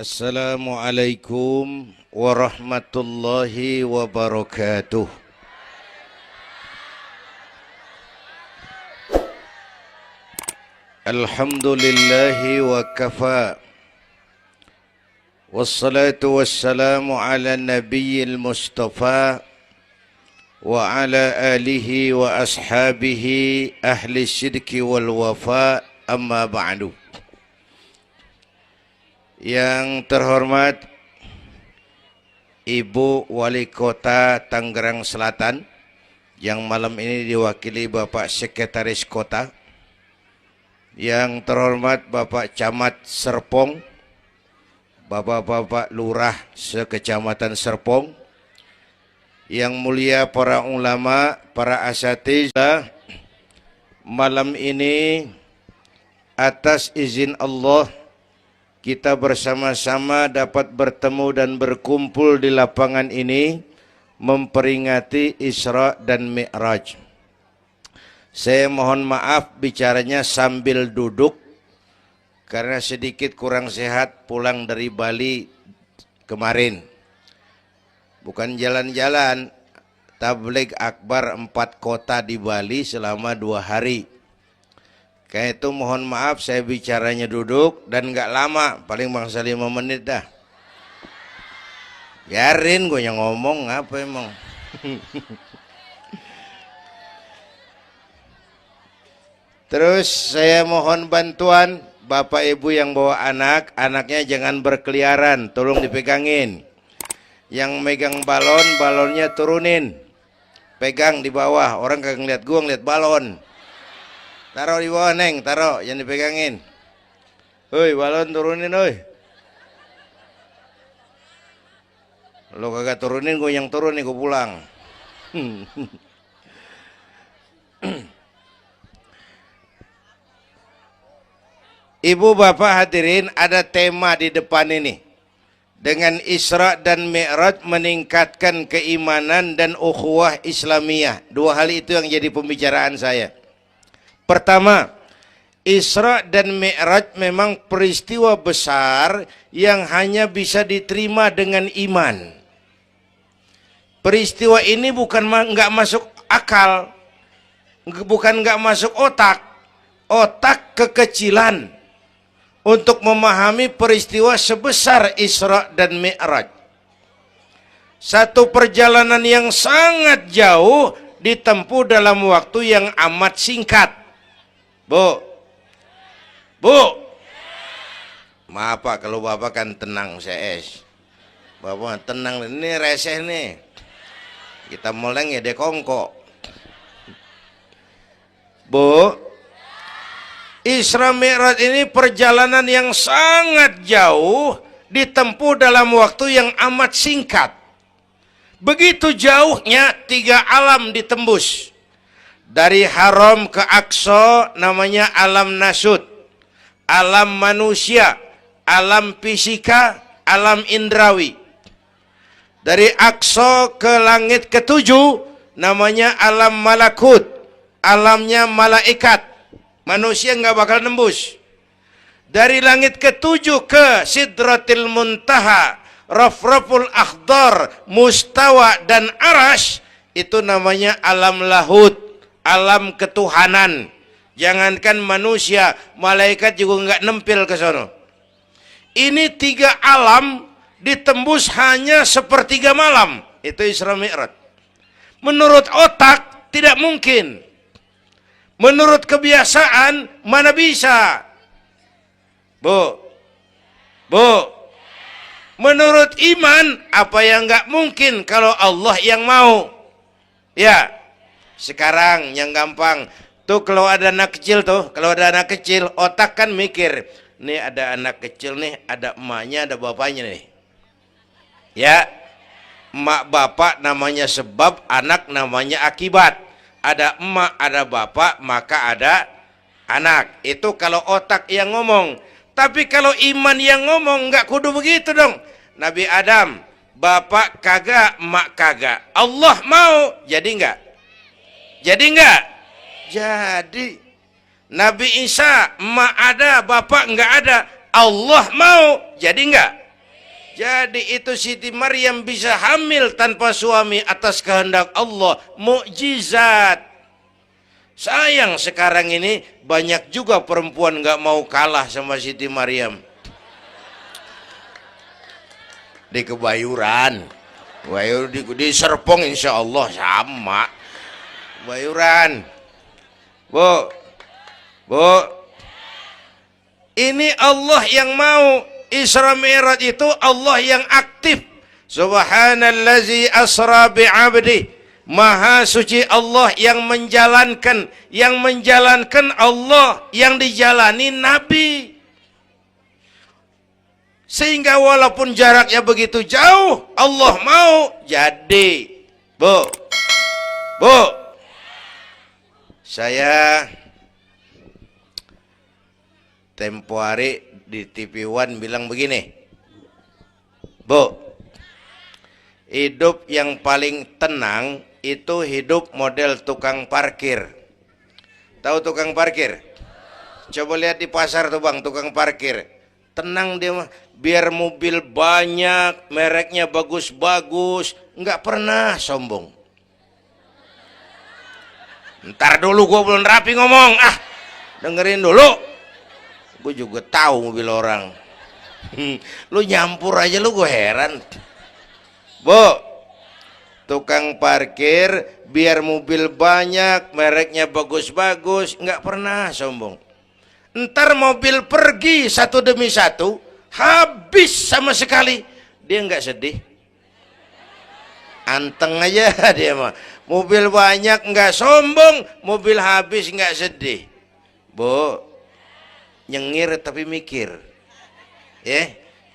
Assalamualaikum warahmatullahi wabarakatuh. Alhamdulillahi wa kafa. Wassalatu wassalamu ala nabiyyil mustafa wa ala alihi wa ashabihi ahli syidki wal wafa, amma ba'du. Yang terhormat Ibu Wali Kota Tangerang Selatan, yang malam ini diwakili Bapak Sekretaris Kota. Yang terhormat Bapak Camat Serpong, Bapak-bapak Lurah sekecamatan Serpong, yang mulia para ulama, para asatidzah, malam ini atas izin Allah kita bersama-sama dapat bertemu dan berkumpul di lapangan ini memperingati Isra dan Mi'raj. Saya mohon maaf bicaranya sambil duduk karena sedikit kurang sehat pulang dari Bali kemarin. Bukan jalan-jalan, tabligh akbar 4 kota di Bali selama 2 hari. Kayak itu mohon maaf saya bicaranya duduk dan gak lama, paling bangsa 5 menit dah. Biarin gue yang ngomong, apa emang. Terus saya mohon bantuan Bapak Ibu yang bawa anak, anaknya jangan berkeliaran, tolong dipegangin. Yang megang balon, balonnya turunin. Pegang di bawah, orang kagak ngeliat gue, ngeliat balon. Taruh di bawah, Neng, taruh, jangan dipegangin. Hoi, balon turunin, hoi. Lo kagak turunin, gue yang turun nih, gue pulang. Ibu bapak hadirin, ada tema di depan ini. Dengan Isra dan Mi'raj meningkatkan keimanan dan ukhuwah Islamiyah. 2 hal itu yang jadi pembicaraan saya. Pertama, Isra dan Mi'raj memang peristiwa besar yang hanya bisa diterima dengan iman. Peristiwa ini bukan nggak masuk akal, bukan nggak masuk otak. Otak kekecilan untuk memahami peristiwa sebesar Isra dan Mi'raj. Satu perjalanan yang sangat jauh ditempuh dalam waktu yang amat singkat. Bu, maaf Pak, kalau Bapak kan tenang CS. Bapak tenang, ini reseh nih. Kita meleng ya dekongko. Bu, Isra Mi'raj ini perjalanan yang sangat jauh ditempuh dalam waktu yang amat singkat. Begitu jauhnya 3 alam ditembus. Dari haram ke Aqsa namanya alam nasut, alam manusia, alam fisika, alam indrawi. Dari Aqsa ke langit ke-7 namanya alam malakut, alamnya malaikat. Manusia nggak bakal nembus. Dari langit ke-7 ke Sidratil Muntaha, Rafraful Akhdar, Mustawa dan Arash, itu namanya alam lahut, alam ketuhanan. Jangankan manusia, malaikat juga nggak nempel ke sono. Ini 3 alam ditembus hanya sepertiga malam. Itu Isra Mi'raj. Menurut otak tidak mungkin. Menurut kebiasaan mana bisa? Bu, menurut iman apa yang nggak mungkin kalau Allah yang mau? Ya. Sekarang yang gampang tuh, kalau ada anak kecil tuh, kalau ada anak kecil otak kan mikir, nih ada anak kecil nih, ada emaknya, ada bapaknya nih. Ya, emak bapak namanya sebab, anak namanya akibat. Ada emak, ada bapak, maka ada anak. Itu kalau otak yang ngomong. Tapi kalau iman yang ngomong, nggak kudu begitu dong. Nabi Adam, bapak kagak, emak kagak. Allah mau, jadi nggak? Jadi enggak? Jadi. Nabi Isa, emak ada, bapak enggak ada. Allah mau, jadi enggak? Jadi itu Siti Maryam bisa hamil tanpa suami atas kehendak Allah, mukjizat. Sayang sekarang ini banyak juga perempuan nggak mau kalah sama Siti Maryam. Di Kebayuran, di Serpong insya Allah sama. Kebayuran, Bu, ini Allah yang mau. Isra Mi'raj itu Allah yang aktif. Subhanallazi asra bi'abdi. Maha suci Allah yang menjalankan. Yang menjalankan Allah, yang dijalani Nabi. Sehingga walaupun jaraknya begitu jauh, Allah mau jadi. Bu, saya tempo hari di TV One bilang begini, Bu, hidup yang paling tenang itu hidup model tukang parkir. Tahu tukang parkir? Coba lihat di pasar tuh bang, tukang parkir. Tenang dia mah, biar mobil banyak, mereknya bagus-bagus, nggak pernah sombong. Ntar dulu gua belum rapi ngomong, dengerin dulu. Gue juga tahu mobil orang. Lu nyampur aja lu, gue heran. Bu, tukang parkir biar mobil banyak, mereknya bagus-bagus, nggak pernah sombong. Ntar mobil pergi satu demi satu, habis sama sekali, dia nggak sedih. Anteng aja dia mah. Mobil banyak nggak sombong, mobil habis nggak sedih. Bu, nyengir tapi mikir,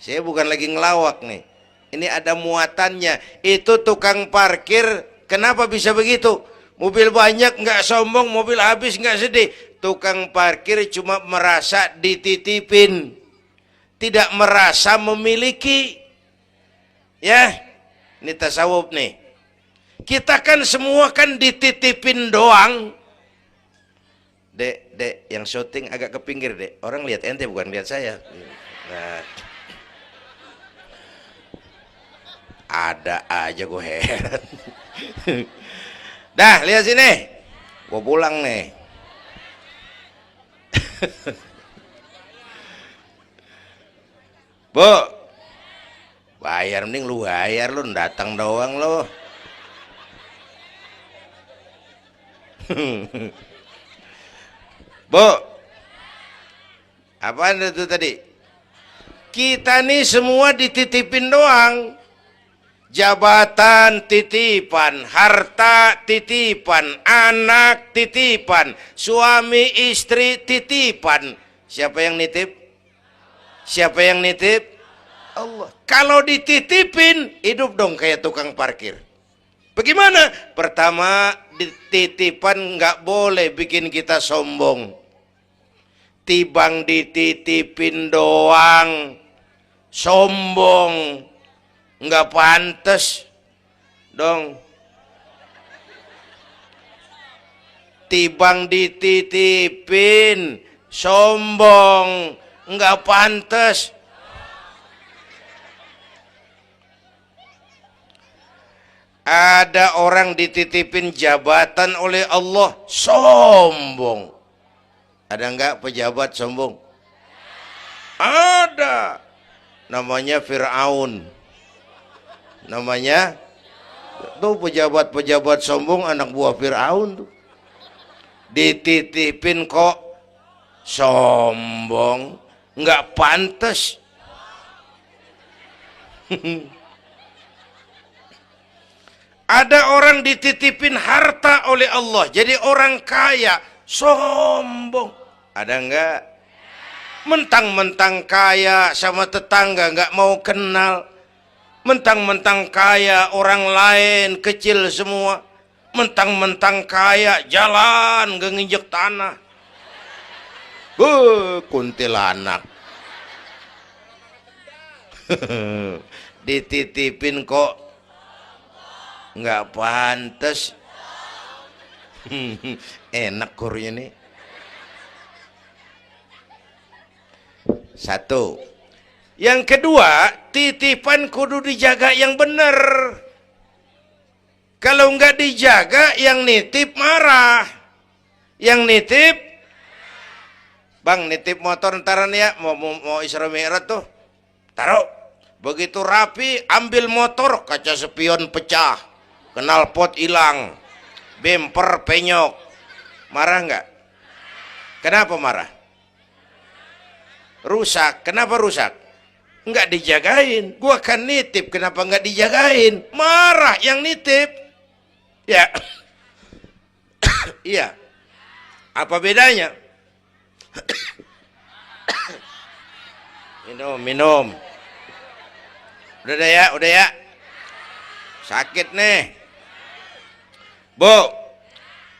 saya bukan lagi ngelawak nih, ini ada muatannya. Itu tukang parkir kenapa bisa begitu? Mobil banyak nggak sombong, mobil habis nggak sedih. Tukang parkir cuma merasa dititipin, tidak merasa memiliki. Ya, ini tasawuf nih. Kita kan semua kan dititipin doang. Dek, yang syuting agak ke pinggir, Dek. Orang lihat ente bukan lihat saya. Nah, ada aja gue heran. Dah, lihat sini. Gue pulang nih. Bu, bayar, mending lu bayar, lu datang doang lu. Bu, apaan itu tadi? Kita nih semua dititipin doang. Jabatan titipan, harta titipan, anak titipan, suami istri titipan. Siapa yang nitip? Siapa yang nitip? Allah. Kalau dititipin, hidup dong kayak tukang parkir. Bagaimana? Pertama, titipan nggak boleh bikin kita sombong. Tibang dititipin doang, sombong, nggak pantas dong. Tibang dititipin, sombong, nggak pantas. Ada orang dititipin jabatan oleh Allah, sombong. Ada enggak pejabat sombong? Ada. Namanya Fir'aun. Namanya tuh pejabat-pejabat sombong, anak buah Fir'aun tuh. Dititipin kok sombong, enggak pantas. Ada orang dititipin harta oleh Allah, jadi orang kaya, sombong. Ada enggak? Mentang-mentang kaya sama tetangga enggak mau kenal. Mentang-mentang kaya orang lain kecil semua. Mentang-mentang kaya jalan enggak nginjek tanah. Kuntilanak. Dititipin kok nggak pantas. Enak kurnya nih. Satu, Yang kedua, titipan kudu dijaga yang benar. Kalau nggak dijaga, yang nitip marah. Yang nitip, bang nitip motor ntaran ya, mau Isra Mi'raj tuh, taruh. Begitu rapi, ambil motor, kaca spion pecah, knalpot hilang, bemper penyok. Marah nggak? Kenapa marah? Rusak. Kenapa rusak? Nggak dijagain. Gua kan nitip, kenapa nggak dijagain? Marah yang nitip. Ya, iya. Apa bedanya? Minum. Udah ya. Sakit nih. Bu,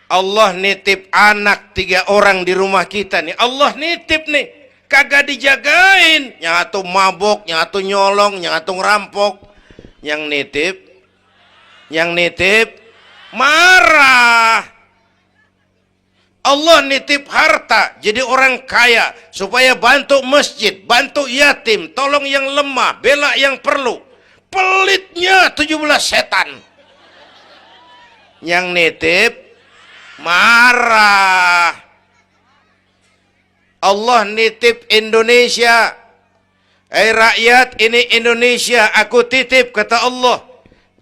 Allah nitip anak 3 orang di rumah kita nih. Allah nitip nih. Kagak dijagain. Nyatu mabok, nyatu nyolong, nyatu ngerampok. Yang nitip marah. Allah nitip harta jadi orang kaya supaya bantu masjid, bantu yatim, tolong yang lemah, bela yang perlu. Pelitnya 17 setan. Yang nitip marah. Allah nitip Indonesia. Rakyat, ini Indonesia aku titip, kata Allah.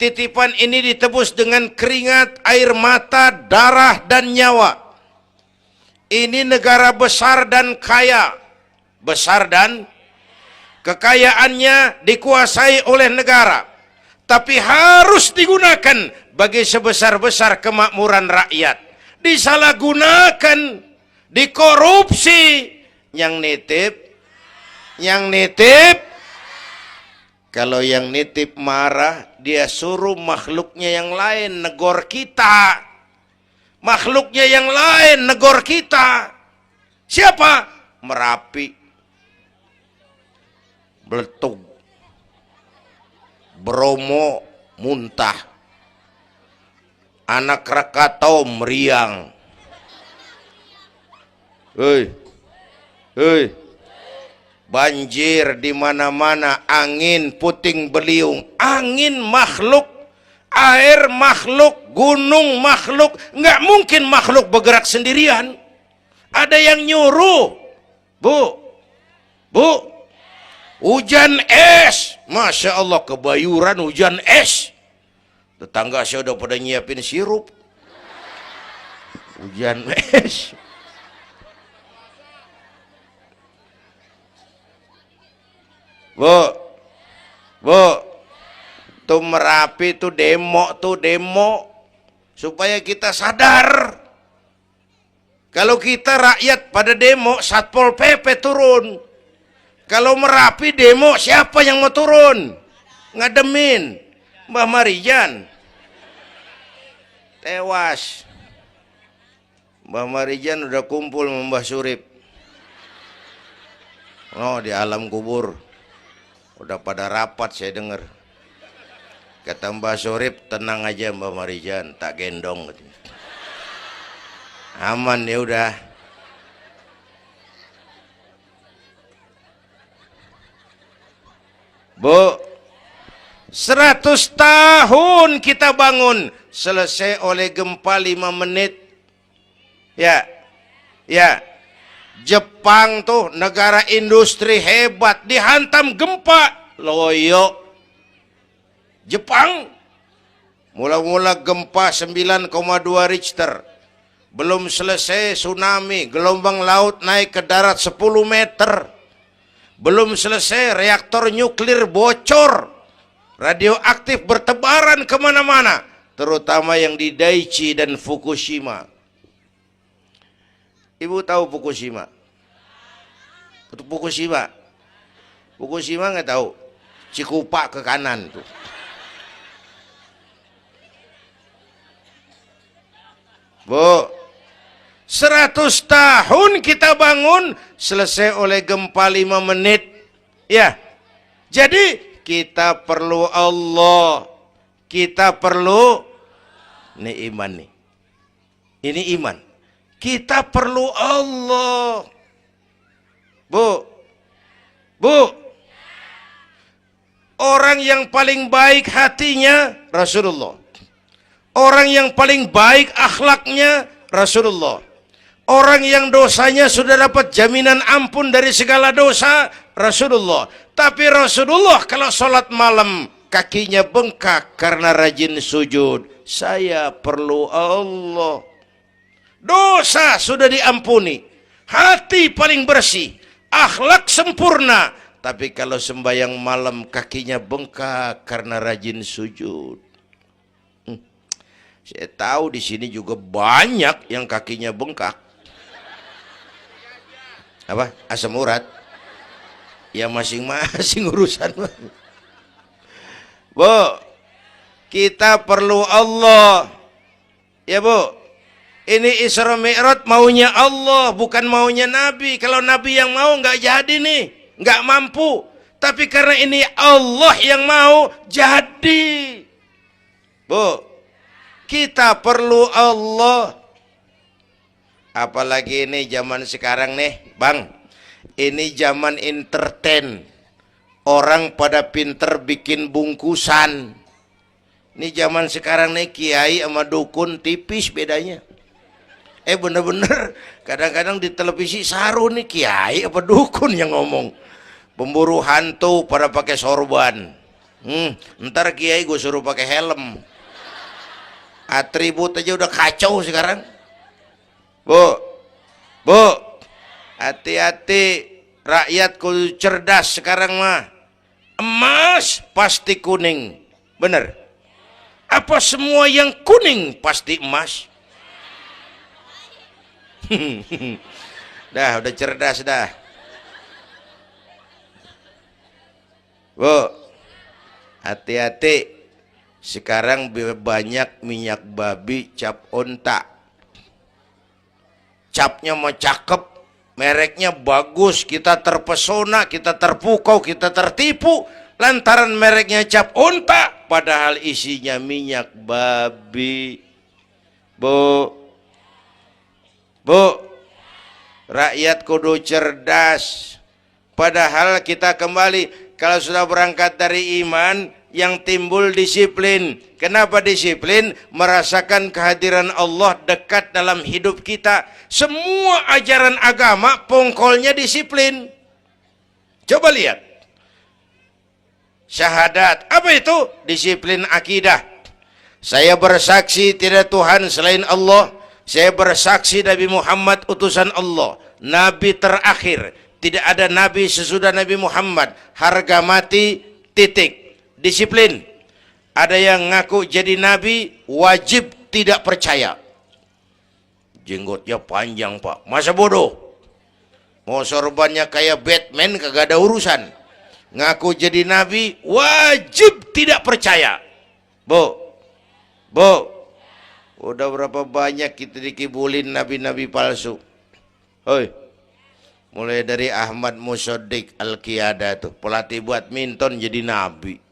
Titipan ini ditebus dengan keringat, air mata, darah dan nyawa. Ini negara besar dan kaya. Besar dan kekayaannya dikuasai oleh negara. Tapi harus digunakan bagi sebesar-besar kemakmuran rakyat. Disalahgunakan, dikorupsi. Yang nitip, kalau yang nitip marah, dia suruh makhluknya yang lain negor kita. Makhluknya yang lain negor kita. Siapa? Merapi, Beletung, Bromo muntah, Anak Krakatau meriang. Hei, banjir di mana-mana, angin puting beliung, angin makhluk, air makhluk, gunung makhluk. Nggak mungkin makhluk bergerak sendirian. Ada yang nyuruh. Bu, hujan es. Masya Allah, Kebayuran hujan es. Tetangga saya udah pada nyiapin sirup. Hujan es. Bu, tuh Merapi tuh demo supaya kita sadar. Kalau kita rakyat pada demo, Satpol PP turun. Kalau Merapi demo, siapa yang mau turun? Ngademin Mbah Marijan. Tewas. Mbah Marijan udah kumpul sama Mbah Surip. Oh, di alam kubur. Udah pada rapat saya dengar. Kata Mbah Surip, tenang aja Mbah Marijan, tak gendong. Aman ya udah. Bu, 100 tahun kita bangun, selesai oleh gempa 5 menit. Ya. Jepang tuh negara industri hebat, dihantam gempa, loyo. Jepang mula-mula gempa 9,2 Richter, belum selesai tsunami, gelombang laut naik ke darat 10 meter, belum selesai reaktor nuklir bocor, radioaktif bertebaran kemana-mana, terutama yang di Daiichi dan Fukushima. Ibu tahu Fukushima? Untuk Fukushima nggak tahu? Cikupa ke kanan tuh. Bu, 100 tahun kita bangun, selesai oleh gempa 5 menit. Ya, jadi kita perlu Allah. Kita perlu, ini iman nih. Ini iman. Kita perlu Allah. Bu, Orang yang paling baik hatinya Rasulullah. Orang yang paling baik akhlaknya Rasulullah. Orang yang dosanya sudah dapat jaminan ampun dari segala dosa Rasulullah. Tapi Rasulullah kalau sholat malam kakinya bengkak karena rajin sujud. Saya perlu Allah. Dosa sudah diampuni, hati paling bersih, akhlak sempurna. Tapi kalau sembahyang malam kakinya bengkak karena rajin sujud. Saya tahu di sini juga banyak yang kakinya bengkak. Apa? Asam urat. Ya masing-masing urusan. Bu, kita perlu Allah. Ya Bu. Ini Isra Mi'raj maunya Allah, bukan maunya Nabi. Kalau Nabi yang mau nggak jadi nih, nggak mampu. Tapi karena ini Allah yang mau, jadi. Bu, kita perlu Allah. Apalagi ini zaman sekarang nih, Bang. Ini zaman entertain. Orang pada pinter bikin bungkusan. Ini zaman sekarang nih, kiai sama dukun tipis bedanya. Bener-bener kadang-kadang di televisi saru nih kiai apa dukun yang ngomong. Pemburu hantu pada pakai sorban. Ntar kiai gue suruh pakai helm. Atribut aja udah kacau sekarang. Bu, hati-hati, rakyat kudu cerdas sekarang mah. Emas pasti kuning, bener? Apa semua yang kuning pasti emas? Udah cerdas dah. Bu, hati-hati. Sekarang banyak minyak babi cap onta. Capnya mah cakep, mereknya bagus, kita terpesona, kita terpukau, kita tertipu lantaran mereknya cap onta, padahal isinya minyak babi. Bu, rakyat kudu cerdas. Padahal kita kembali, kalau sudah berangkat dari iman, yang timbul disiplin. Kenapa disiplin? Merasakan kehadiran Allah dekat dalam hidup kita. Semua ajaran agama pongkolnya disiplin. Coba lihat. Syahadat, apa itu? Disiplin akidah. Saya bersaksi tidak Tuhan selain Allah. Saya bersaksi Nabi Muhammad utusan Allah, Nabi terakhir. Tidak ada Nabi sesudah Nabi Muhammad. Harga mati, titik. Disiplin. Ada yang ngaku jadi Nabi, wajib tidak percaya. Jenggotnya panjang Pak, masa bodoh? Mau sorbannya kayak Batman kagak ada urusan. Ngaku jadi Nabi, wajib tidak percaya. Bu, udah berapa banyak kita dikibulin nabi-nabi palsu. Hoi, mulai dari Ahmad Musaddiq Al-Qiyada tuh, pelatih badminton jadi nabi.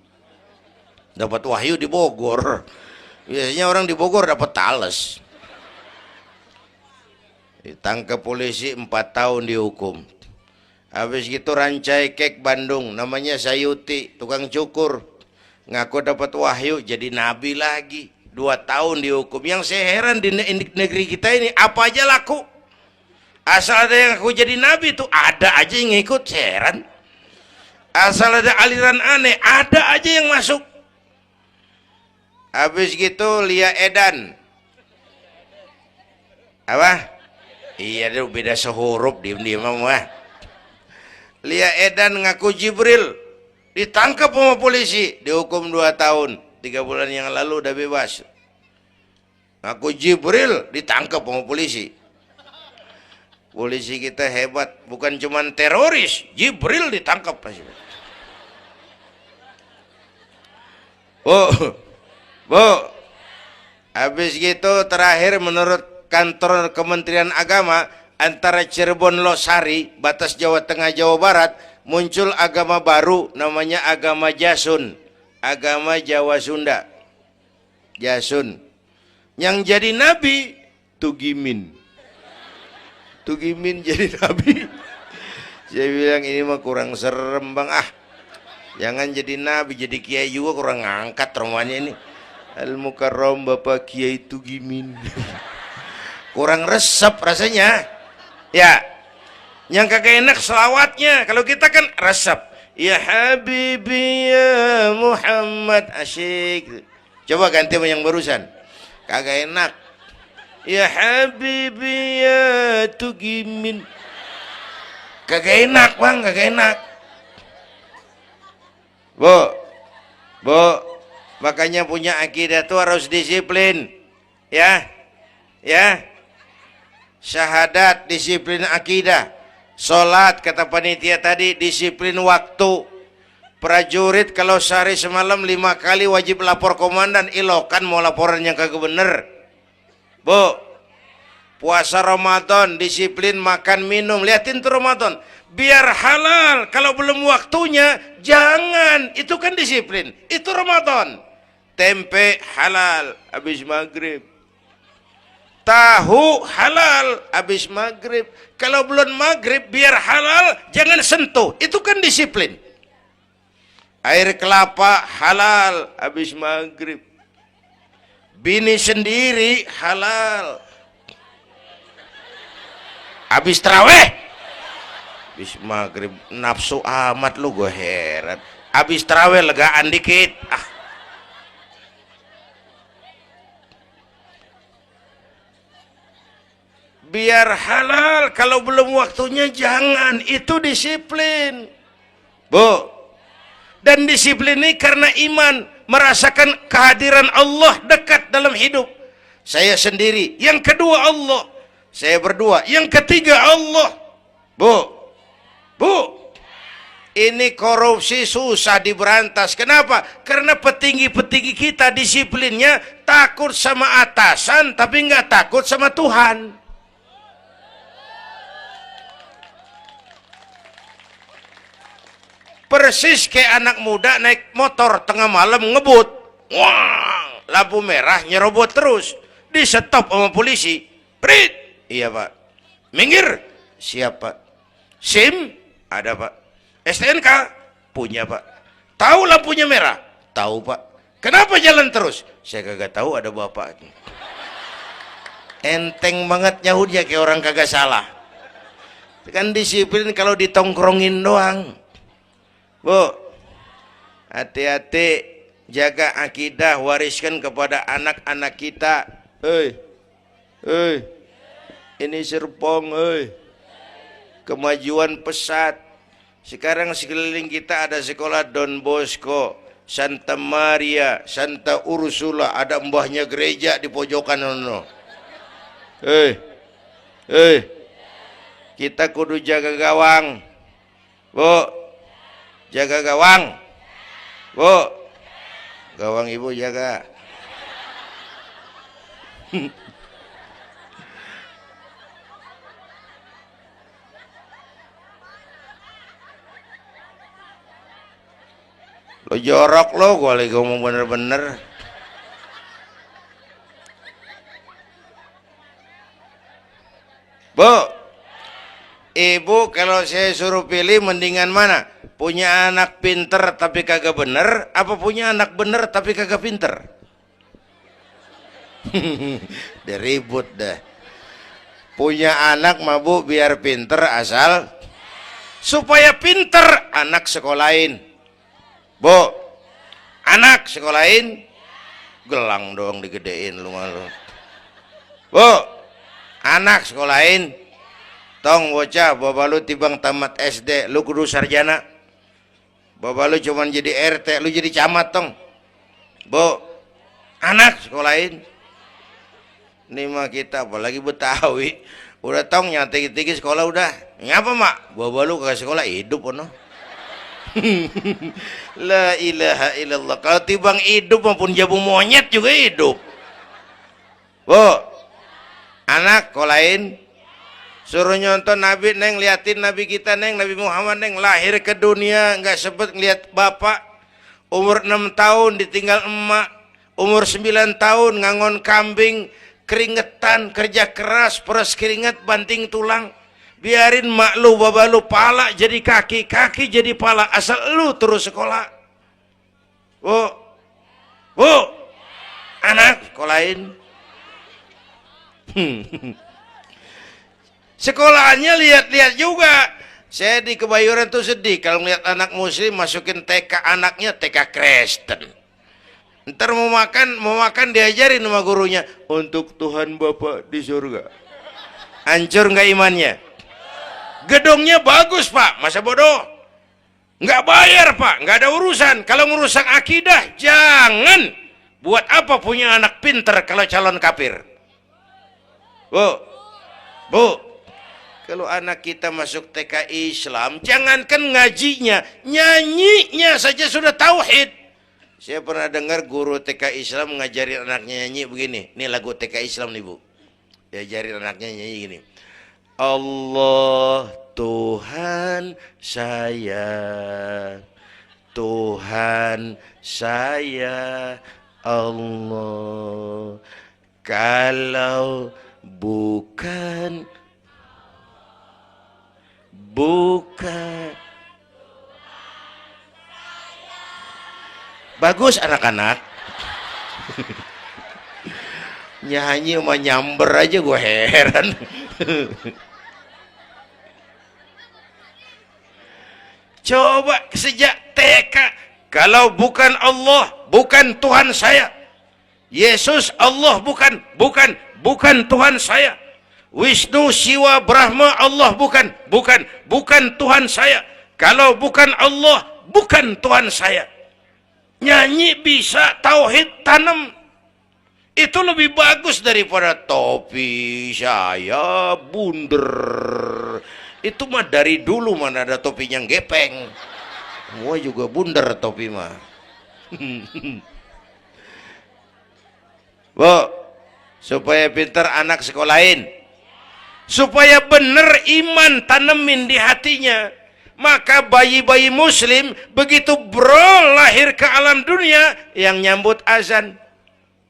Dapat wahyu di Bogor. Biasanya orang di Bogor dapat tales. Ditangkap polisi 4 tahun dihukum. Habis gitu Rancai Kek Bandung, namanya Sayuti, tukang cukur. Ngaku dapat wahyu jadi nabi lagi. 2 tahun dihukum. Yang saya heran di negeri kita ini apa aja laku. Asal ada yang aku jadi nabi tuh ada aja yang ngikut, saya heran. Asal ada aliran aneh ada aja yang masuk. Habis gitu Lia Edan. Apa? Iya deh, beda sehuruf, diem-diem mah. Lia Edan ngaku Jibril, ditangkap sama polisi, dihukum 2 tahun. 3 bulan yang lalu udah bebas. Ngaku Jibril, ditangkap sama polisi. Polisi kita hebat, bukan cuman teroris, Jibril ditangkap. Bu, habis gitu terakhir menurut kantor Kementerian Agama, antara Cirebon Losari, batas Jawa Tengah Jawa Barat, muncul agama baru namanya agama Jasun, agama Jawa Sunda. Jasun. Yang jadi nabi Tugimin. Tugimin jadi nabi. Saya bilang ini mah kurang serem Bang, Jangan jadi nabi, jadi kiai juga kurang ngangkat rumahnya ini. Al Mukarram Bapak Kiai Tugimin. Kurang resep rasanya. Ya. Yang kagak enak selawatnya. Kalau kita kan resep. Ya Habibi ya Muhammad, asyik. Coba ganti sama yang barusan. Kagak enak. Ya Habibi ya Tugimin. Kagak enak bang, kagak enak. Bu, makanya punya akidah tuh harus disiplin, ya, syahadat disiplin akidah, sholat kata panitia tadi disiplin waktu, prajurit kalau sehari semalam 5 kali wajib lapor komandan, ilokan mau laporan yang kagak bener. Bu, puasa Ramadan disiplin makan minum, liatin tuh Ramadan biar halal, kalau belum waktunya jangan, itu kan disiplin, itu Ramadan. Tempe halal habis maghrib, tahu halal habis maghrib, kalau belum maghrib biar halal jangan sentuh, itu kan disiplin. Air kelapa halal habis maghrib, bini sendiri halal habis taraweh. Habis maghrib nafsu amat lu, gue heran. Habis taraweh legaan dikit. Biar halal, kalau belum waktunya jangan, itu disiplin. Bu. Dan disiplin ini karena iman, merasakan kehadiran Allah dekat dalam hidup. Saya sendiri, yang kedua Allah. Saya berdua, yang ketiga Allah. Bu, ini korupsi susah diberantas. Kenapa? Karena petinggi-petinggi kita disiplinnya takut sama atasan, tapi nggak takut sama Tuhan. Persis kayak anak muda naik motor tengah malam ngebut. Wah, lampu merah nyerobot terus. Di stop sama polisi. Prit. Iya pak. Minggir. Siap pak. SIM? Ada pak. STNK? Punya pak. Tahu lampunya merah? Tahu pak. Kenapa jalan terus? Saya kagak tahu, ada bapak. Enteng banget nyahutnya kayak orang kagak salah. Kan disiplin kalau ditongkrongin doang. Bu, hati-hati, jaga akidah, wariskan kepada anak-anak kita. Ini Serpong, kemajuan pesat. Sekarang sekeliling kita ada sekolah Don Bosco, Santa Maria, Santa Ursula, ada mbahnya gereja di pojokan ono. Kita kudu jaga gawang. Bu, jaga gawang. Bu, gawang ibu jaga. Lo jorok lo, gue lagi ngomong bener-bener. Bu, ibu kalau saya suruh pilih mendingan mana? Punya anak pinter tapi kagak bener, apa punya anak bener tapi kagak pinter? Dia ribut dah. Punya anak mah bu biar pinter, asal supaya pinter anak sekolahin. Bu, anak sekolahin, gelang doang digedein lu malu. Bu, anak sekolahin, tong bocah, bapak lu tibang tamat SD, lu kudu sarjana. Bapak lu cuman jadi RT, lu jadi camat tong. Bu, anak sekolahin. Ini mah kita apalagi Betawi, udah tong nyati-tiki sekolah udah. Ngapa mak? Bapak lu ke sekolah hidup ono. La ilaha illallah. Kalau tibang hidup maupun jabu monyet juga hidup. Bu, anak sekolahin, suruh nyonton Nabi neng, liatin Nabi kita neng, Nabi Muhammad neng, lahir ke dunia nggak sempet ngeliat bapak, umur 6 tahun ditinggal emak, umur 9 tahun ngangon kambing, keringetan, kerja keras, peres keringet, banting tulang. Biarin mak lu, bapak lu, pala jadi kaki, kaki jadi pala, asal lu terus sekolah. Bu, bu, anak sekolahin. Sekolahannya lihat-lihat juga. Saya di Kebayoran tuh sedih kalau melihat anak muslim masukin TK, anaknya TK Kristen. Ntar mau makan diajarin sama gurunya untuk Tuhan Bapa di surga. Hancur nggak imannya? Gedungnya bagus Pak, masa bodoh? Nggak bayar Pak, nggak ada urusan. Kalau merusak akidah, jangan. Buat apa punya anak pinter kalau calon kafir? Bu, kalau anak kita masuk TK Islam, jangankan ngajinya, nyanyinya saja sudah tauhid. Saya pernah dengar guru TK Islam ngajarin anaknya nyanyi begini. Ini lagu TK Islam nih Bu. Diajarin anaknya nyanyi gini. Allah Tuhan saya, Tuhan saya Allah. Kalau bukan bagus anak-anak. Nyanyi sama nyamber aja gue heran. Coba sejak TK, kalau bukan Allah, bukan Tuhan saya. Yesus Allah bukan Tuhan saya. Wisnu, Siwa, Brahma, Allah bukan Tuhan saya. Kalau bukan Allah, bukan Tuhan saya. Nyanyi bisa, tauhid tanam. Itu lebih bagus daripada topi saya bunder. Itu mah dari dulu mana ada topinya gepeng. Semua juga bunder topi mah. Bu, supaya pintar anak sekolahin, supaya benar iman tanemin di hatinya. Maka bayi-bayi muslim begitu bro lahir ke alam dunia yang nyambut azan.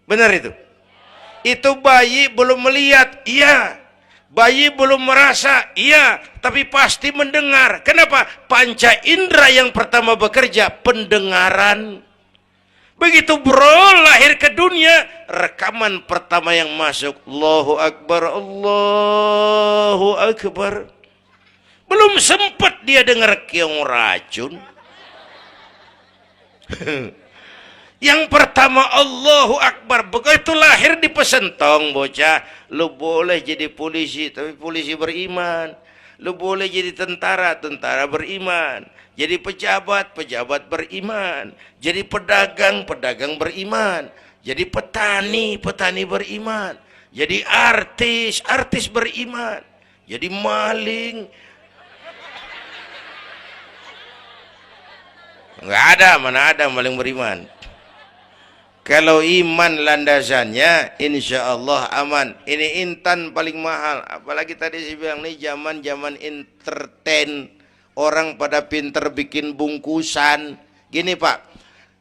Benar itu? Itu bayi belum melihat, iya. Bayi belum merasa, iya. Tapi pasti mendengar. Kenapa? Panca indera yang pertama bekerja, pendengaran. Begitu bro lahir ke dunia, rekaman pertama yang masuk, Allahu Akbar, Allahu Akbar. Belum sempat dia dengar keong racun. Yang pertama Allahu Akbar. Begitu lahir di pesentong bocah, lu boleh jadi polisi, tapi polisi beriman. Lu boleh jadi tentara, tentara beriman. Jadi pejabat, pejabat beriman. Jadi pedagang, pedagang beriman. Jadi petani, petani beriman. Jadi artis, artis beriman. Jadi maling. Enggak ada, mana ada maling beriman. Kalau iman landasannya, insya Allah aman. Ini intan paling mahal. Apalagi tadi saya bilang nih zaman entertain. Orang pada pinter bikin bungkusan. Gini Pak,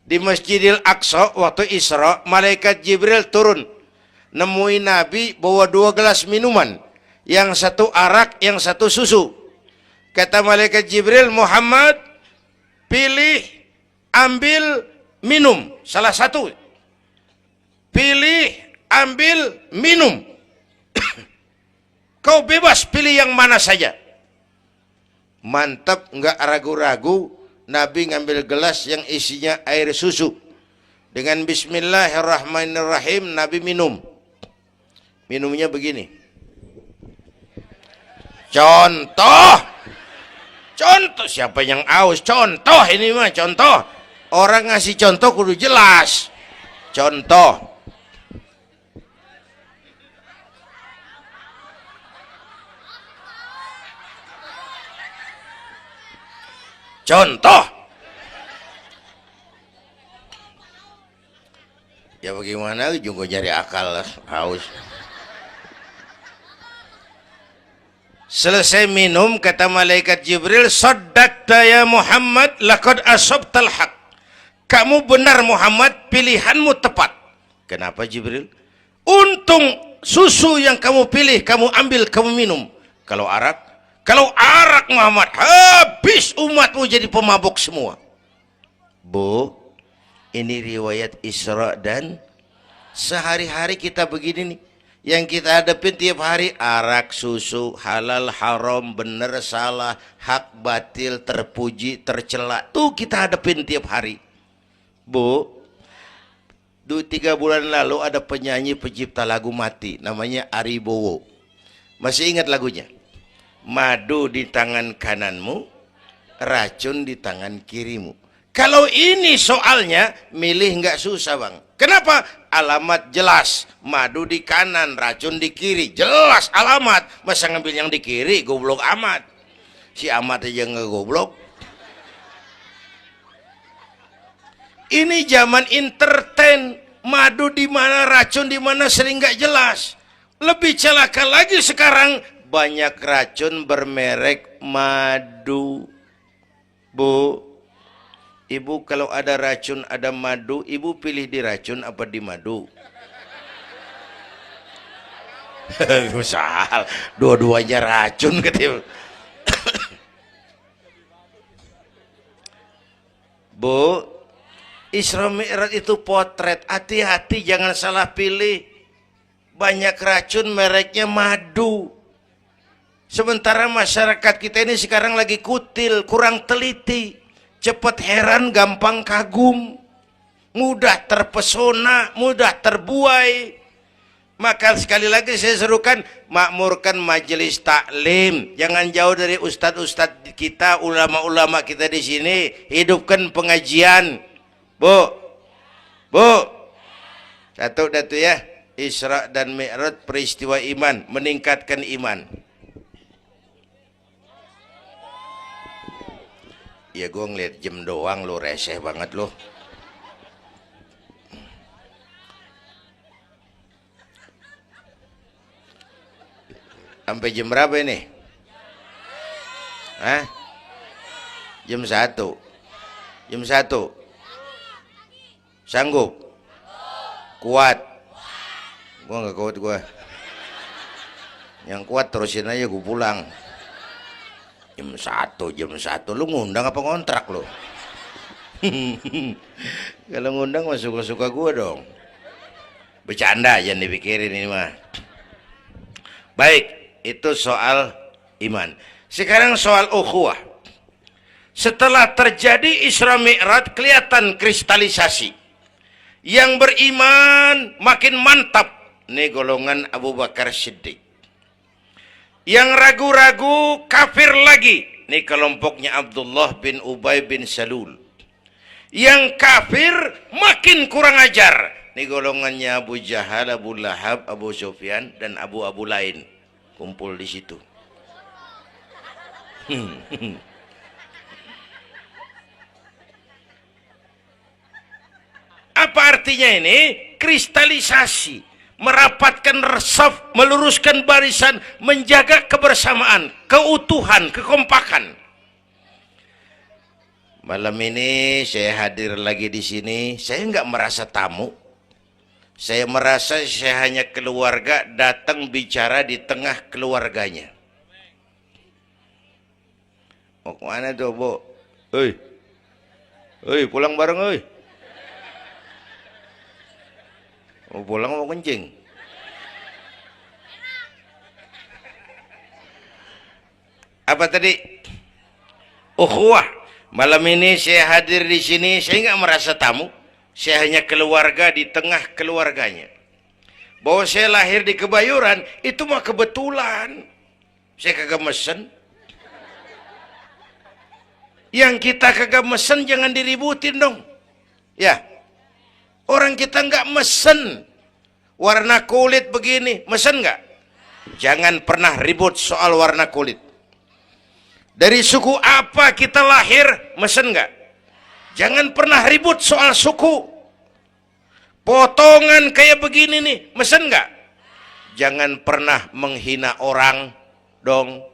di Masjidil Aqsa waktu Isra, malaikat Jibril turun. Nemuin Nabi bawa 2 gelas minuman. Yang satu arak, yang satu susu. Kata malaikat Jibril, Muhammad, pilih, ambil, minum. Salah satu. Pilih, ambil, minum. Kau bebas pilih yang mana saja. Mantap, nggak ragu-ragu. Nabi ngambil gelas yang isinya air susu. Dengan bismillahirrahmanirrahim, Nabi minum. Minumnya begini. Contoh. Contoh, siapa yang aus? Contoh ini mah, contoh. Orang ngasih contoh kudu jelas. Contoh. Contoh. Ya bagaimana juga nyari akal haus. Selesai minum kata malaikat Jibril, saddaqta ya Muhammad laqad asabtal haq. Kamu benar Muhammad, pilihanmu tepat. Kenapa Jibril? Untung susu yang kamu pilih, kamu ambil, kamu minum. Kalau arak Muhammad, habis umatmu jadi pemabuk semua. Bu, Ini riwayat Isra dan sehari-hari kita begini nih. Yang kita hadapin tiap hari arak, susu, halal, haram, benar, salah, hak, batil, terpuji, tercela. Tuh kita hadapin tiap hari. Bu, 3 bulan lalu ada penyanyi pencipta lagu mati namanya Ari Bowo. Masih ingat lagunya? Madu di tangan kananmu, racun di tangan kirimu. Kalau ini soalnya milih nggak susah bang. Kenapa? Alamat jelas. Madu di kanan, racun di kiri. Jelas alamat. Masa ngambil yang di kiri, goblok amat. Si amat aja nggak goblok. Ini zaman entertain. Madu di mana, racun di mana sering nggak jelas. Lebih celaka lagi sekarang, banyak racun bermerek madu. Bu, ibu kalau ada racun ada madu, ibu pilih di racun apa di madu? Salah, dua-duanya racun katanya. Bu, Isra Mi'raj itu potret, hati-hati jangan salah pilih. Banyak racun mereknya madu. Sementara masyarakat kita ini sekarang lagi kutil, kurang teliti, cepat heran, gampang kagum, mudah terpesona, mudah terbuai. Maka sekali lagi saya serukan, makmurkan majelis taklim, jangan jauh dari ustadz-ustadz kita, ulama-ulama kita di sini, hidupkan pengajian. Bu, satu datu ya, Isra dan Mi'raj peristiwa iman, meningkatkan iman. Ya gue ngeliat jam doang lo, reseh banget lo. Sampai jam berapa ini? Hah? Jam 1. Jam 1. Sanggup? Kuat? Gue gak kuat gue. Yang kuat terusin aja gue pulang. Jam 1. Lu ngundang apa ngontrak lu? Kalau ngundang mah suka-suka gue dong. Bercanda, jangan dipikirin ini mah. Baik, itu soal iman. Sekarang soal ukhuwah. Setelah terjadi Isra Mi'raj, kelihatan kristalisasi. Yang beriman makin mantap. Ini golongan Abu Bakar Siddiq. Yang ragu-ragu kafir lagi. Ini kelompoknya Abdullah bin Ubay bin Salul. Yang kafir makin kurang ajar. Ini golongannya Abu Jahal, Abu Lahab, Abu Sufyan, dan Abu lain. Kumpul di situ. Apa artinya ini? Kristalisasi. Merapatkan resaf, meluruskan barisan, menjaga kebersamaan, keutuhan, kekompakan. Malam ini saya hadir lagi di sini. Saya nggak merasa tamu. Saya merasa saya hanya keluarga datang bicara di tengah keluarganya. Mau kemana tuh, Bu? Hei, pulang bareng, hei. Mau pulang mau kencing. Apa tadi? Ukhuwah. Malam ini saya hadir di sini, saya nggak merasa tamu. Saya hanya keluarga di tengah keluarganya. Bahwa saya lahir di Kebayoran itu mah kebetulan. Saya kagak mesen. Yang kita kagak mesen jangan diributin dong. Ya. Orang kita nggak mesen warna kulit begini, mesen nggak? Jangan pernah ribut soal warna kulit. Dari suku apa kita lahir, mesen nggak? Jangan pernah ribut soal suku. Potongan kayak begini nih, mesen nggak? Jangan pernah menghina orang dong.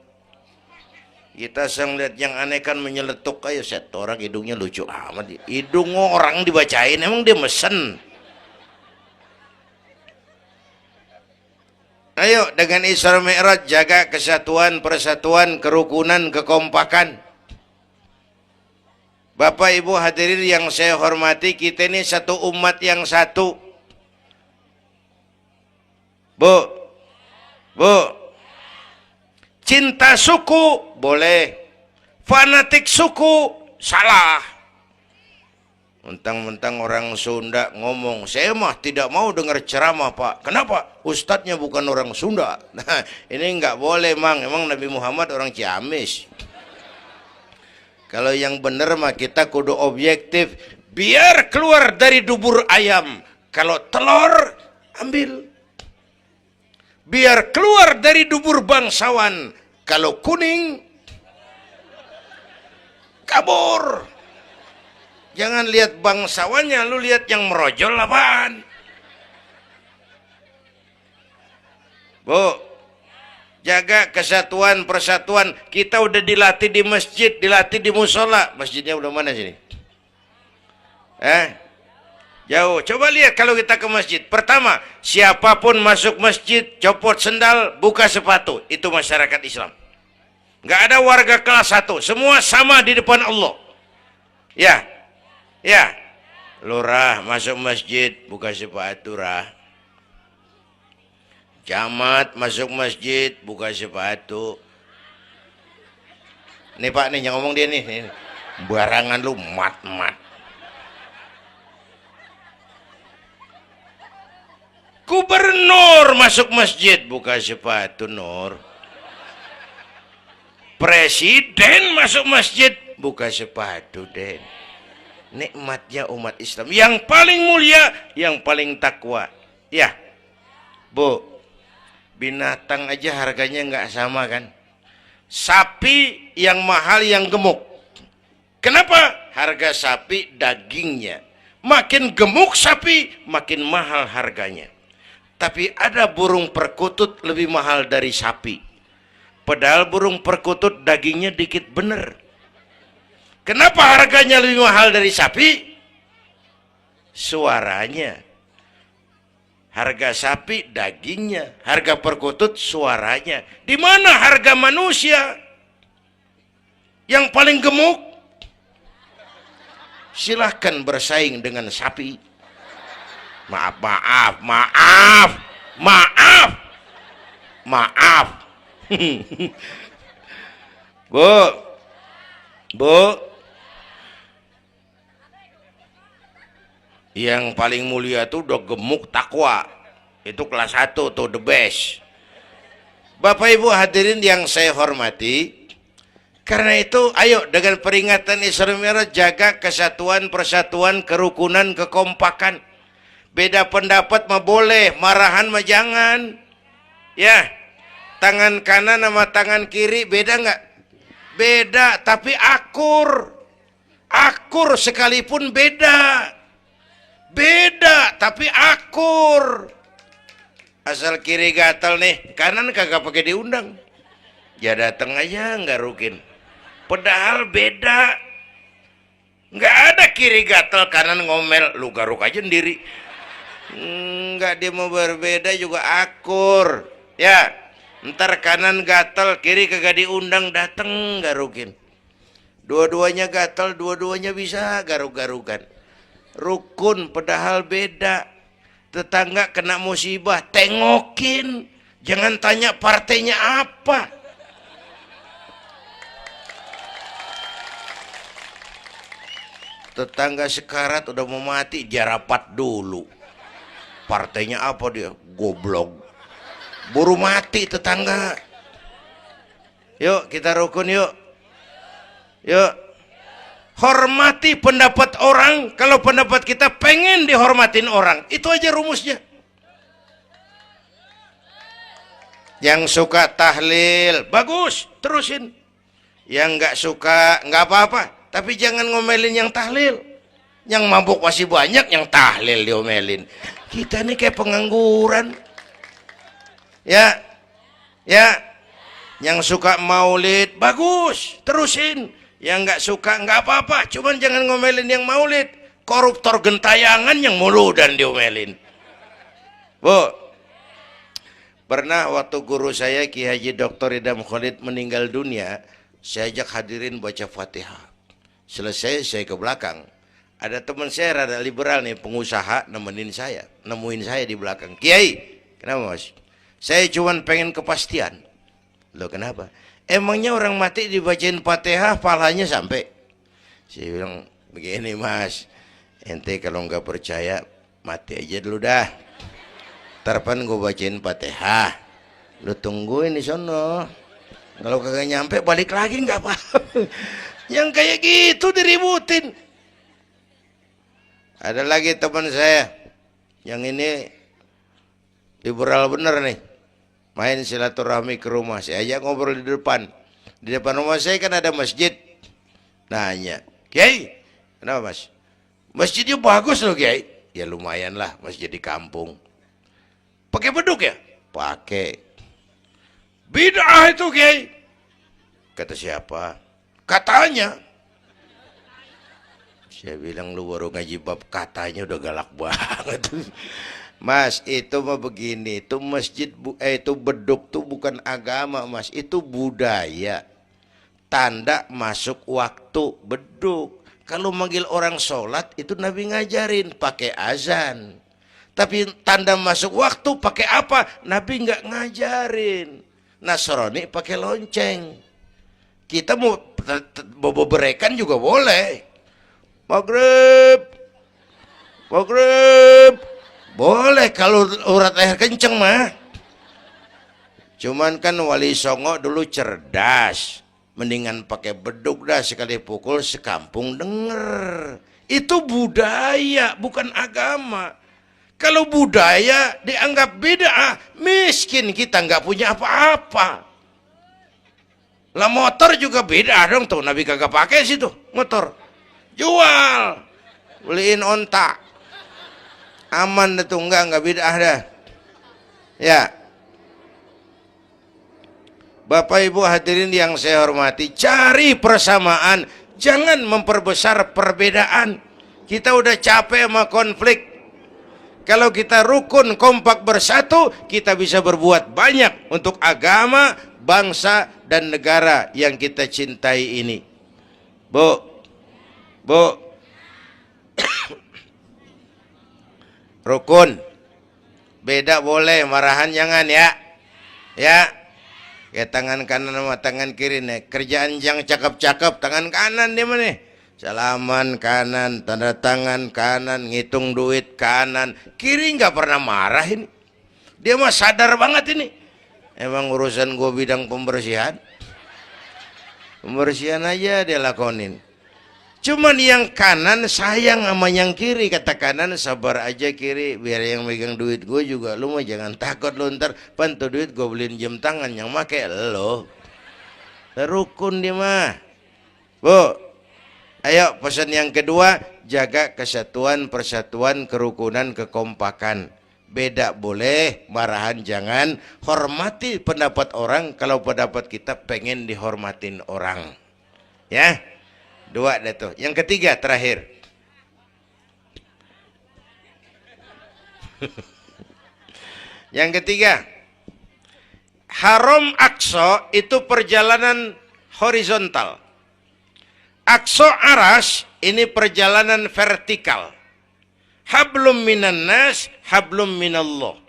Kita sedang lihat yang aneh kan menyeletuk kayak set orang hidungnya lucu amat. Hidung orang dibacain emang dia mesen. Ayo dengan Isra Mi'raj jaga kesatuan, persatuan, kerukunan, kekompakan. Bapak Ibu hadirin yang saya hormati, kita ini satu umat yang satu. Bu, cinta suku boleh, fanatik suku salah. Mentang-mentang orang Sunda ngomong, saya mah tidak mau dengar ceramah Pak. Kenapa? Ustadznya bukan orang Sunda. Nah, ini nggak boleh Mang. Emang Nabi Muhammad orang Ciamis. Kalau yang benar mah kita kudu objektif. Biar keluar dari dubur ayam. Kalau telur, ambil. Biar keluar dari dubur bangsawan. Kalau kuning, kabur. Jangan lihat bangsawannya, lu lihat yang merojol apaan. Bu, jaga kesatuan persatuan. Kita udah dilatih di masjid, dilatih di musola. Masjidnya udah mana sini? Jauh. Coba lihat kalau kita ke masjid. Pertama, siapapun masuk masjid, copot sendal, buka sepatu. Itu masyarakat Islam. Nggak ada warga kelas 1. Semua sama di depan Allah. Ya, lurah masuk masjid, buka sepatu rah. Camat masuk masjid, buka sepatu. Nih Pak, nih yang ngomong dia nih. Barangan lu mat. Gubernur masuk masjid, buka sepatu Nur. Presiden masuk masjid, buka sepatu Den. Nikmatnya umat Islam yang paling mulia, yang paling takwa. Ya, Bu, binatang aja harganya nggak sama kan? Sapi yang mahal yang gemuk. Kenapa? Harga sapi dagingnya. Makin gemuk sapi, makin mahal harganya. Tapi ada burung perkutut lebih mahal dari sapi. Padahal burung perkutut dagingnya dikit bener. Kenapa harganya lebih mahal dari sapi? Suaranya. Harga sapi dagingnya, harga perkutut suaranya. Di mana harga manusia yang paling gemuk? Silahkan bersaing dengan sapi. Maaf. Bu, yang paling mulia tuh udah gemuk takwa. Itu kelas 1 tuh the best. Bapak Ibu hadirin yang saya hormati, karena itu ayo dengan peringatan Isra Mi'raj jaga kesatuan, persatuan, kerukunan, kekompakan. Beda pendapat mah boleh, marahan mah jangan. Ya, tangan kanan sama tangan kiri beda nggak? Beda, tapi akur. Akur sekalipun beda. Beda, tapi akur. Asal kiri gatal nih, kanan kagak pakai diundang. Ya datang aja nggak rukin. Padahal beda. Nggak ada kiri gatal kanan ngomel, lu garuk aja sendiri. Nggak, dia mau berbeda juga akur. Ya, ntar kanan gatal, kiri kagak diundang, dateng garukin. Dua-duanya gatal, dua-duanya bisa garuk-garukan. Rukun padahal beda. Tetangga kena musibah, tengokin. Jangan tanya partainya apa. Tetangga sekarat udah mau mati, jarapat dulu. Partainya apa dia? Goblok. Buru mati tetangga. Yuk kita rukun yuk. Hormati pendapat orang. Kalau pendapat kita pengen dihormatin orang, itu aja rumusnya. Yang suka tahlil bagus, terusin. Yang nggak suka nggak apa-apa, tapi jangan ngomelin yang tahlil. Yang mabuk masih banyak, yang tahlil diomelin. Kita nih kayak pengangguran. Ya. Yang suka maulid bagus, terusin. Yang nggak suka nggak apa-apa, cuman jangan ngomelin yang maulid. Koruptor gentayangan yang mulu dan diomelin. Bu, pernah waktu guru saya Ki Haji Dr. Idham Khalid meninggal dunia, saya ajak hadirin baca Fatihah. Selesai saya ke belakang. Ada teman saya rada liberal nih, pengusaha, nemuin saya di belakang. Kiai, kenapa Mas? Saya cuman pengen kepastian. Loh kenapa? Emangnya orang mati dibacain Fatihah pahalanya sampai? Saya bilang begini Mas, ente kalau nggak percaya mati aja dulu dah. Tarpan gue bacain Fatihah, lu tungguin di sono. Kalau kagak nyampe balik lagi nggak apa-apa. Yang kayak gitu diributin. Ada lagi teman saya, yang ini liberal bener nih, main silaturahmi ke rumah. Saya ajak ngobrol di depan. Di depan rumah saya kan ada masjid. Nanya, Kiai, kenapa Mas? Masjidnya bagus loh Kiai. Ya lumayan lah, masjid di kampung. Pakai beduk ya? Pakai. Bid'ah itu Kiai. Kata siapa? Katanya. Saya bilang lu baru ngaji bab katanya udah galak banget. Mas, itu mah begini, itu masjid itu beduk tuh bukan agama Mas, itu budaya. Tanda masuk waktu beduk. Kalau manggil orang sholat itu Nabi ngajarin pakai azan. Tapi tanda masuk waktu pakai apa? Nabi nggak ngajarin. Nasrani pakai lonceng. Kita mau berekan juga boleh. Maghrib boleh kalau urat air kenceng mah. Cuman kan Wali Songo dulu cerdas, mendingan pakai beduk dah, sekali pukul sekampung denger. Itu budaya bukan agama. Kalau budaya dianggap bid'ah, miskin kita nggak punya apa-apa. Lah motor juga bid'ah dong tuh, Nabi kagak pakai situ motor. Jual, beliin onta, aman dah tuh, enggak bid'ah dah. Ya, Bapak Ibu hadirin yang saya hormati, cari persamaan, jangan memperbesar perbedaan. Kita udah capek sama konflik. Kalau kita rukun kompak bersatu, kita bisa berbuat banyak untuk agama, bangsa dan negara yang kita cintai ini. Bu, rukun, beda boleh, marahan jangan ya. Ya, tangan kanan sama tangan kiri nih. Kerjaan yang cakep-cakep, tangan kanan dia mana? Salaman kanan, tanda tangan kanan, ngitung duit kanan. Kiri nggak pernah marah ini. Dia mah sadar banget ini. Emang urusan gue bidang pembersihan. Pembersihan aja dia lakonin. Cuman yang kanan sayang sama yang kiri. Kata kanan, sabar aja kiri, biar yang megang duit gue juga. Lu mah jangan takut lu, ntar bantu duit gue beliin jam tangan yang make lo. Rukun dia mah. Bu, ayo pesan yang kedua, jaga kesatuan, persatuan, kerukunan, kekompakan. Beda boleh, marahan jangan. Hormati pendapat orang kalau pendapat kita pengen dihormatin orang. Ya, dua dah tuh. Yang ketiga terakhir. Yang ketiga, Haram Aqsa itu perjalanan horizontal. Aqsa Aras ini perjalanan vertikal. Hablum minan nas, hablum minallah.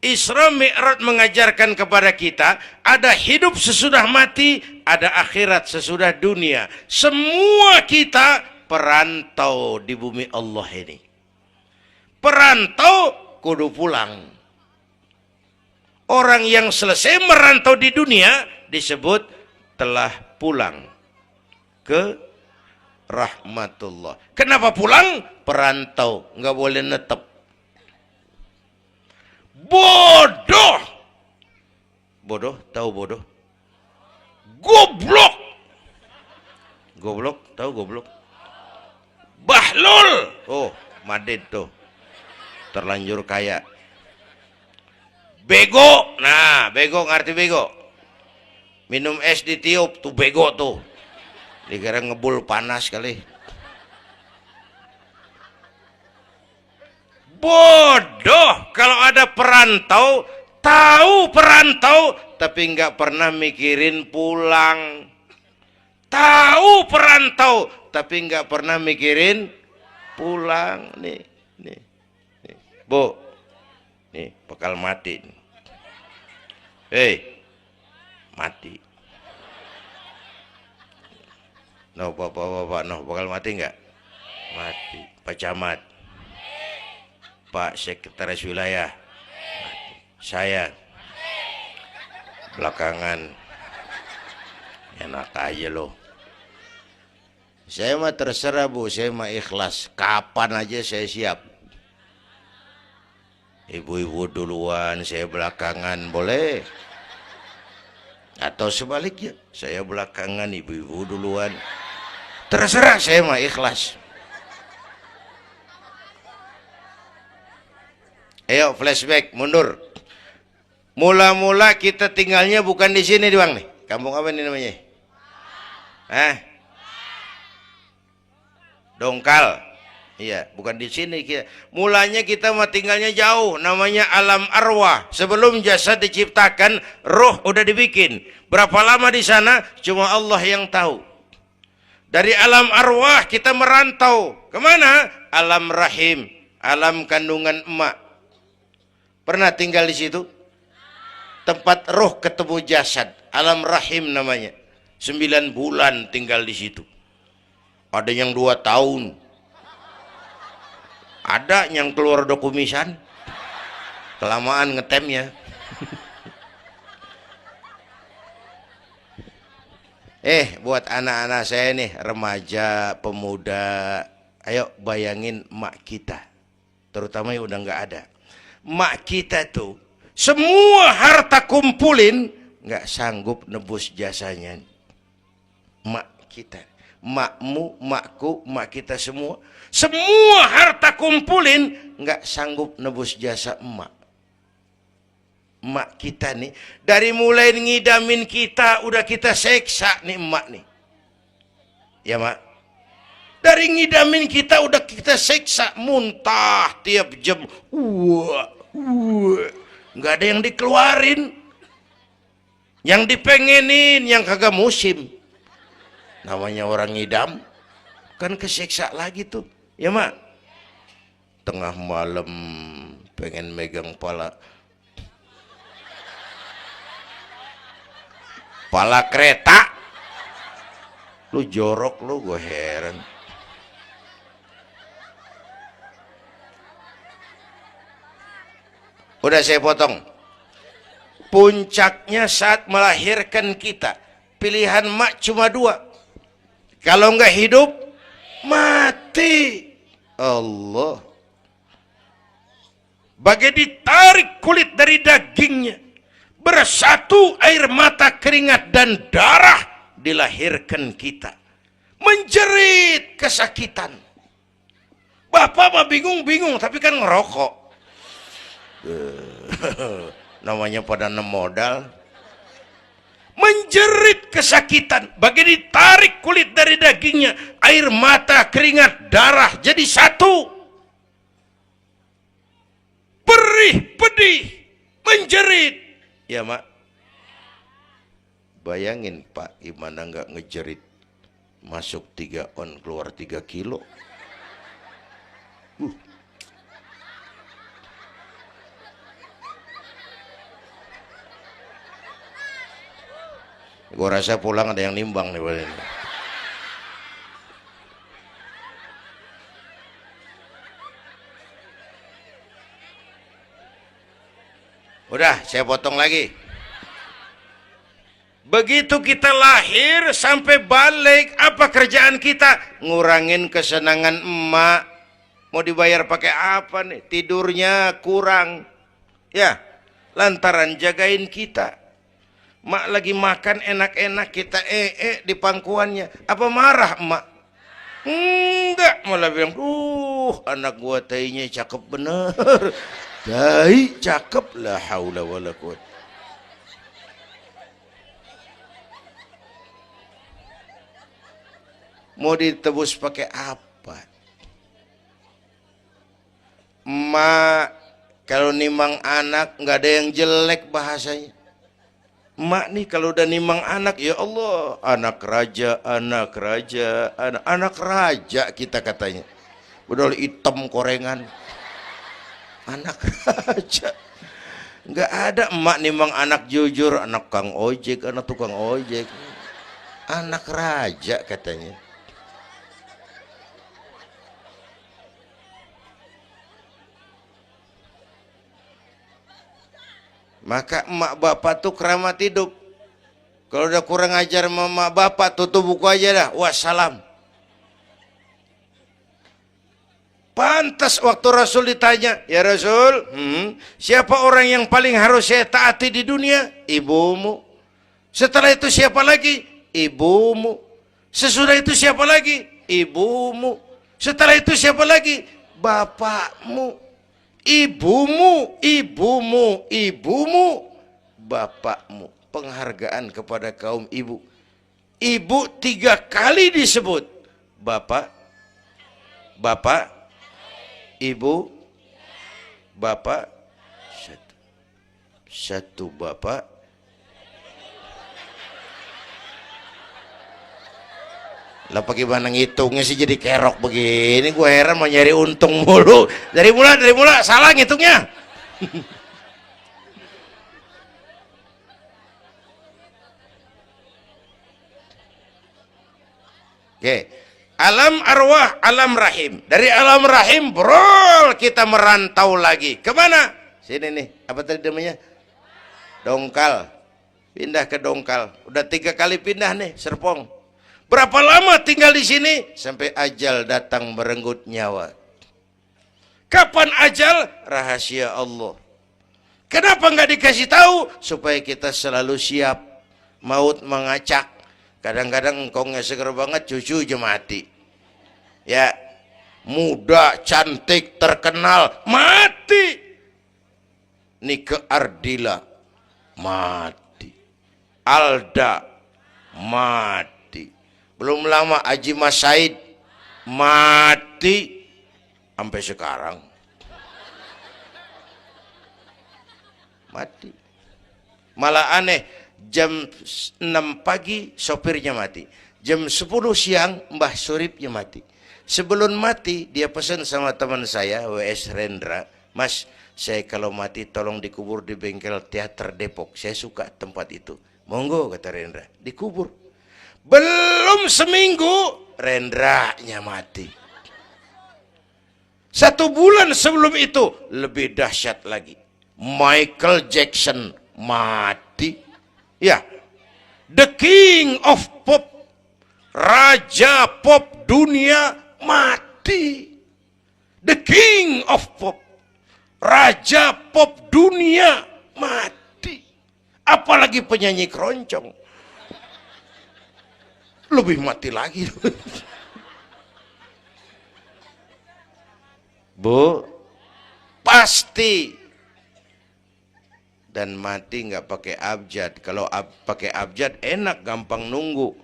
Isra Mi'raj mengajarkan kepada kita ada hidup sesudah mati, ada akhirat sesudah dunia. Semua kita perantau di bumi Allah ini. Perantau kudu pulang. Orang yang selesai merantau di dunia disebut telah pulang ke rahmatullah. Kenapa pulang? Perantau, nggak boleh netep. Bodoh. Bodoh, tahu bodoh? Goblok. Goblok, tahu goblok? Bahlul. Oh, Madid tuh. Terlanjur kaya. Bego. Nah, bego ngerti bego? Minum es ditiup tuh bego tuh. Dikira ngebul panas kali. Bodoh kalau ada perantau, tahu perantau tapi nggak pernah mikirin pulang. tahu perantau tapi nggak pernah mikirin pulang. Nih, Bu, nih bakal mati. Mati. No, bapak, no, bakal mati nggak? Mati. Pak Camat, Pak Sekretaris Wilayah, saya belakangan enak aja loh. Saya mah terserah Bu, saya mah ikhlas. Kapan aja saya siap. Ibu-ibu duluan, saya belakangan, boleh. Atau sebaliknya, saya belakangan, ibu-ibu duluan. Terserah, saya mah ikhlas. Ayo flashback, mundur. Mula-mula kita tinggalnya bukan di sini doang nih. Kampung apa ini namanya? Dongkal. Iya, bukan di sini kita. Mulanya kita mah tinggalnya jauh, namanya alam arwah. Sebelum jasad diciptakan, roh udah dibikin. Berapa lama di sana? Cuma Allah yang tahu. Dari alam arwah kita merantau kemana? Alam rahim, alam kandungan emak. Pernah tinggal di situ? Tempat roh ketemu jasad, alam rahim namanya. 9 bulan tinggal di situ. Ada yang 2 tahun. Ada yang keluar dokumisan. Kelamaan ngetemnya. Buat anak-anak saya nih, remaja, pemuda, ayo bayangin mak kita. Terutama yang udah nggak ada. Mak kita tuh semua harta kumpulin nggak sanggup nebus jasanya. Mak kita, makmu, makku, mak kita semua harta kumpulin nggak sanggup nebus jasa emak. Emak kita nih dari mulai ngidamin kita udah kita seksa nih emak nih. Ya mak. Dari ngidamin kita udah kita seksa, muntah tiap jam. Nggak ada yang dikeluarin. Yang dipengenin, yang kagak musim. Namanya orang ngidam, kan keseksa lagi tuh. Ya mak. Tengah malam pengen megang pala kereta. Lu jorok lu, gue heran. Udah saya potong. Puncaknya saat melahirkan kita, pilihan mak cuma 2. Kalau enggak hidup, mati. Allah. Bagai ditarik kulit dari dagingnya, bersatu air mata, keringat dan darah, dilahirkan kita. Menjerit kesakitan. Bapak mah bingung-bingung tapi kan ngerokok. Namanya pada modal. Menjerit kesakitan, bagai ditarik kulit dari dagingnya, air mata, keringat, darah jadi satu. Perih, pedih, menjerit. Ya mak. Bayangin Pak, gimana nggak ngejerit. Masuk 3 on, keluar 3 kilo. Gue rasa pulang ada yang nimbang nih. Udah, saya potong lagi. Begitu kita lahir sampai balik, apa kerjaan kita? Ngurangin kesenangan emak. Mau dibayar pakai apa nih? Tidurnya kurang. Ya, lantaran jagain kita. Mak lagi makan enak-enak, kita di pangkuannya. Apa marah emak? Enggak, malah bilang, anak gua tainya cakep bener. Tai cakep, la haula wala quwwata. Mau ditebus pakai apa? Emak kalau nimang anak nggak ada yang jelek bahasanya. Emak nih kalau udah nimang anak, ya Allah, anak raja, anak raja, anak raja kita katanya. Udah hitam korengan. Anak raja. Nggak ada emak nimang anak jujur, anak kang ojek, anak tukang ojek. Anak raja katanya. Maka emak bapak tuh keramat hidup. Kalau udah kurang ajar sama emak bapak, tutup buku aja dah. Wassalam. Pantas waktu Rasul ditanya, ya Rasul, siapa orang yang paling harus saya taati di dunia? Ibumu. Setelah itu siapa lagi? Ibumu. Sesudah itu siapa lagi? Ibumu. Setelah itu siapa lagi? Bapakmu. Ibumu, ibumu, ibumu, bapakmu. Penghargaan kepada kaum ibu. Ibu 3 kali disebut. Bapak, bapak, ibu, bapak, satu bapak. Lah bagaimana ngitungnya sih jadi kerok begini? Gue heran, mau nyari untung mulu. Dari mula salah ngitungnya. Oke. Alam arwah, alam rahim. Dari alam rahim, brol, kita merantau lagi. Kemana? Sini nih, apa tadi namanya? Dongkal. Pindah ke Dongkal. Udah 3 kali pindah nih, Serpong. Berapa lama tinggal di sini? Sampai ajal datang merenggut nyawa. Kapan ajal? Rahasia Allah. Kenapa nggak dikasih tahu? Supaya kita selalu siap. Maut mengacak. Kadang-kadang engkongnya seger banget, cucu aja mati. Ya, muda, cantik, terkenal, mati. Nike Ardila, mati. Alda, mati. Belum lama Haji Mas Said mati sampai sekarang. Mati. Malah aneh, jam 6 pagi sopirnya mati. Jam 10 siang Mbah Suripnya mati. Sebelum mati dia pesan sama teman saya WS Rendra, Mas, saya kalau mati tolong dikubur di bengkel teater Depok. Saya suka tempat itu. Monggo, kata Rendra, dikubur. Belum seminggu Rendranya mati. 1 bulan sebelum itu lebih dahsyat lagi. Michael Jackson mati. Ya, the king of pop, raja pop dunia mati. The king of pop, raja pop dunia mati. Apalagi penyanyi keroncong, lebih mati lagi. Bu, pasti. Dan mati nggak pakai abjad. Kalau pakai abjad enak, gampang nunggu.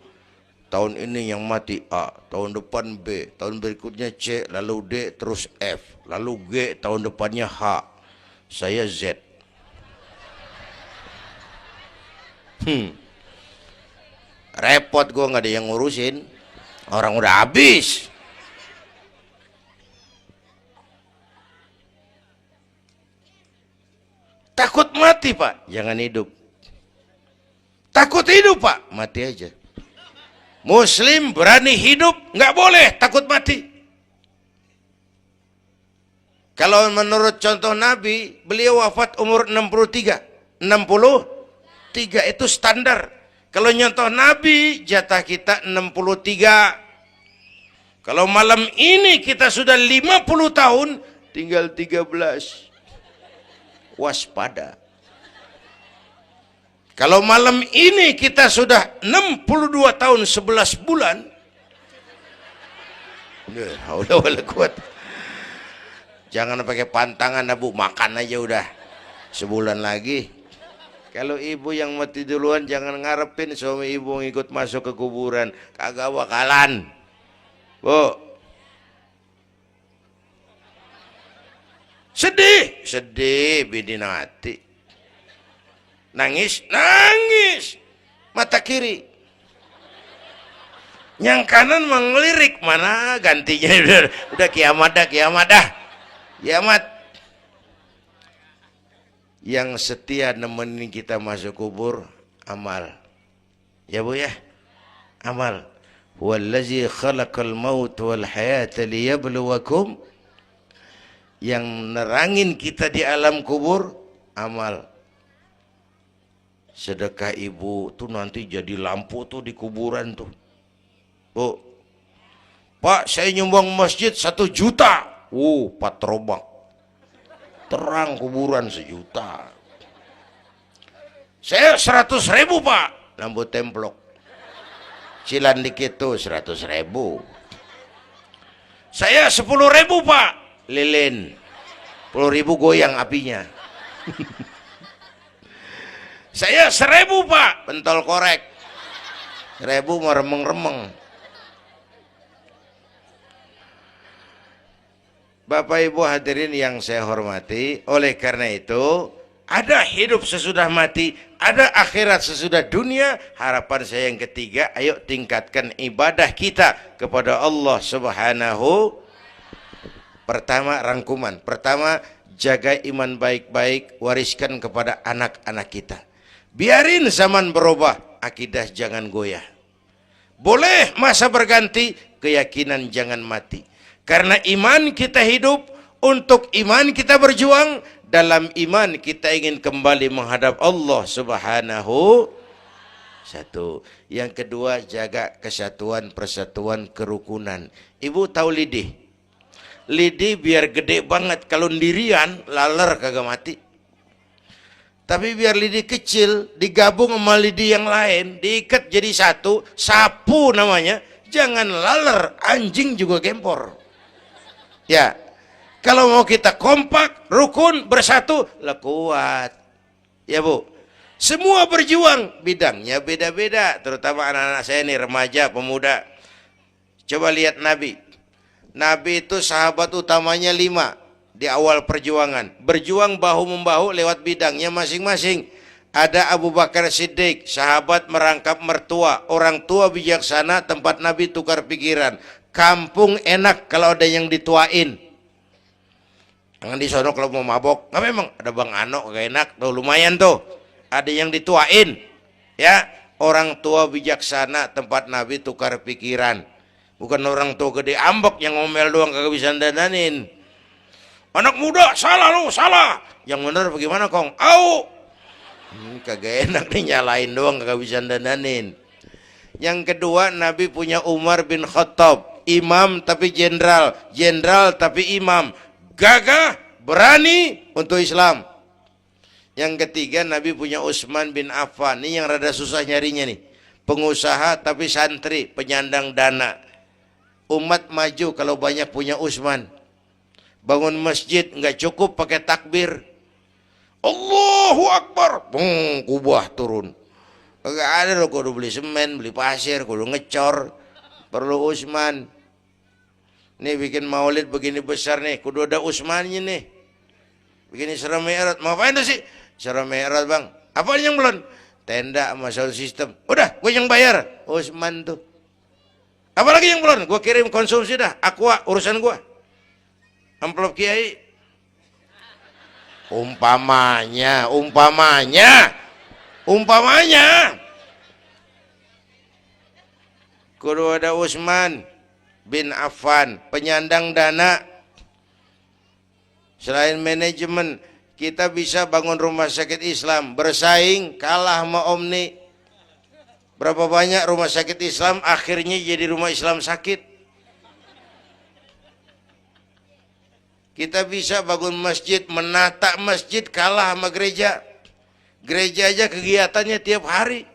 Tahun ini yang mati A, tahun depan B, tahun berikutnya C, lalu D, terus F, lalu G, tahun depannya H. Saya Z. Repot, gue nggak ada yang ngurusin. Orang udah habis. Takut mati, Pak, jangan hidup. Takut hidup, Pak, mati aja. Muslim berani hidup, nggak boleh takut mati. Kalau menurut contoh Nabi, beliau wafat umur 63. 63 itu standar. Kalau nyontoh Nabi, jatah kita 63. Kalau malam ini kita sudah 50 tahun, tinggal 13. Waspada. Kalau malam ini kita sudah 62 tahun 11 bulan, udah kuat. Jangan pakai pantangan, Bu, makan aja udah. Sebulan lagi. Kalau ibu yang mati duluan, jangan ngarepin suami ibu ngikut masuk ke kuburan. Kagak bakalan. Bu. Sedih, sedih bini mati. Nangis, nangis. mata kiri. Yang kanan mengelirik, mana gantinya udah kiamat dah, kiamat dah. Kiamat. Yang setia nemenin kita masuk kubur amal. Ya Bu ya? Amal. Wallazi khalaqal maut wal hayata liyabluwakum. Yang nerangin kita di alam kubur amal. Sedekah ibu tuh nanti jadi lampu tuh di kuburan tuh. Bu, Pak saya nyumbang masjid 1 juta. Patrobak. Terang kuburan 1 juta. Saya 100.000 Pak. Lampu templok. Cilan dikit tuh 100.000. Saya 10.000 Pak. Lilin. 10.000 goyang apinya. Saya 1.000 Pak. Pentol korek. 1.000 mau remeng-remeng. Bapak Ibu hadirin yang saya hormati, oleh karena itu ada hidup sesudah mati, ada akhirat sesudah dunia. Harapan saya yang ketiga, ayo tingkatkan ibadah kita kepada Allah Subhanahu. Pertama, rangkuman. Pertama, jaga iman baik-baik, wariskan kepada anak-anak kita. Biarin zaman berubah, akidah jangan goyah. Boleh masa berganti, keyakinan jangan mati. Karena iman kita hidup, untuk iman kita berjuang, dalam iman kita ingin kembali menghadap Allah Subhanahu. Satu. Yang kedua, jaga kesatuan, persatuan, kerukunan. Ibu tahu lidi? Lidi biar gede banget, kalau ndirian laler kagak mati. Tapi biar lidi kecil digabung sama lidi yang lain, diikat jadi satu, sapu namanya, jangan laler, anjing juga gempor. Ya, kalau mau kita kompak, rukun, bersatu, lah kuat. Ya Bu, semua berjuang, bidangnya beda-beda, terutama anak-anak saya ini, remaja, pemuda. Coba lihat Nabi. Nabi itu sahabat utamanya 5 di awal perjuangan. Berjuang bahu-membahu lewat bidangnya masing-masing. Ada Abu Bakar Siddiq, sahabat merangkap mertua, orang tua bijaksana, tempat Nabi tukar pikiran. Kampung enak kalau ada yang dituain. Jangan di sono kalau mau mabok. Nggak, memang ada Bang Ano gak enak tuh, lumayan tuh. Ada yang dituain. Ya, orang tua bijaksana, tempat Nabi tukar pikiran. Bukan orang tua gede ambek yang ngomel doang kagak bisa dandanin. Anak muda salah lu, salah. Yang bener bagaimana Kong? Au. Kagak enak nih, nyalain doang kagak bisa dandanin. Yang kedua, Nabi punya Umar bin Khattab, imam tapi jenderal, jenderal tapi imam, gagah, berani untuk Islam. Yang ketiga, Nabi punya Utsman bin Affan, ini yang rada susah nyarinya nih, pengusaha tapi santri, penyandang dana. Umat maju kalau banyak punya Utsman. Bangun masjid nggak cukup pakai takbir, Allahu Akbar, kubah turun. Kagak ada loh, kudu beli semen, beli pasir, kudu ngecor. Perlu Utsman. Nih bikin maulid begini besar nih, kudu ada Utsmannya nih. Begini Isra Mi'raj, mau apain tuh sih? Isra Mi'raj Bang, apa yang belum? Tenda sama sound system. Udah, gue yang bayar. Utsman tuh. Apalagi yang belum? Gue kirim konsumsi dah. Aqua, urusan gue. Amplop kiai. Umpamanya. Kudu ada Utsman bin Affan, penyandang dana. Selain manajemen, kita bisa bangun rumah sakit Islam, bersaing kalah sama Omni. Berapa banyak rumah sakit Islam akhirnya jadi rumah Islam sakit. Kita bisa bangun masjid, menata masjid kalah sama gereja. Gereja aja kegiatannya tiap hari.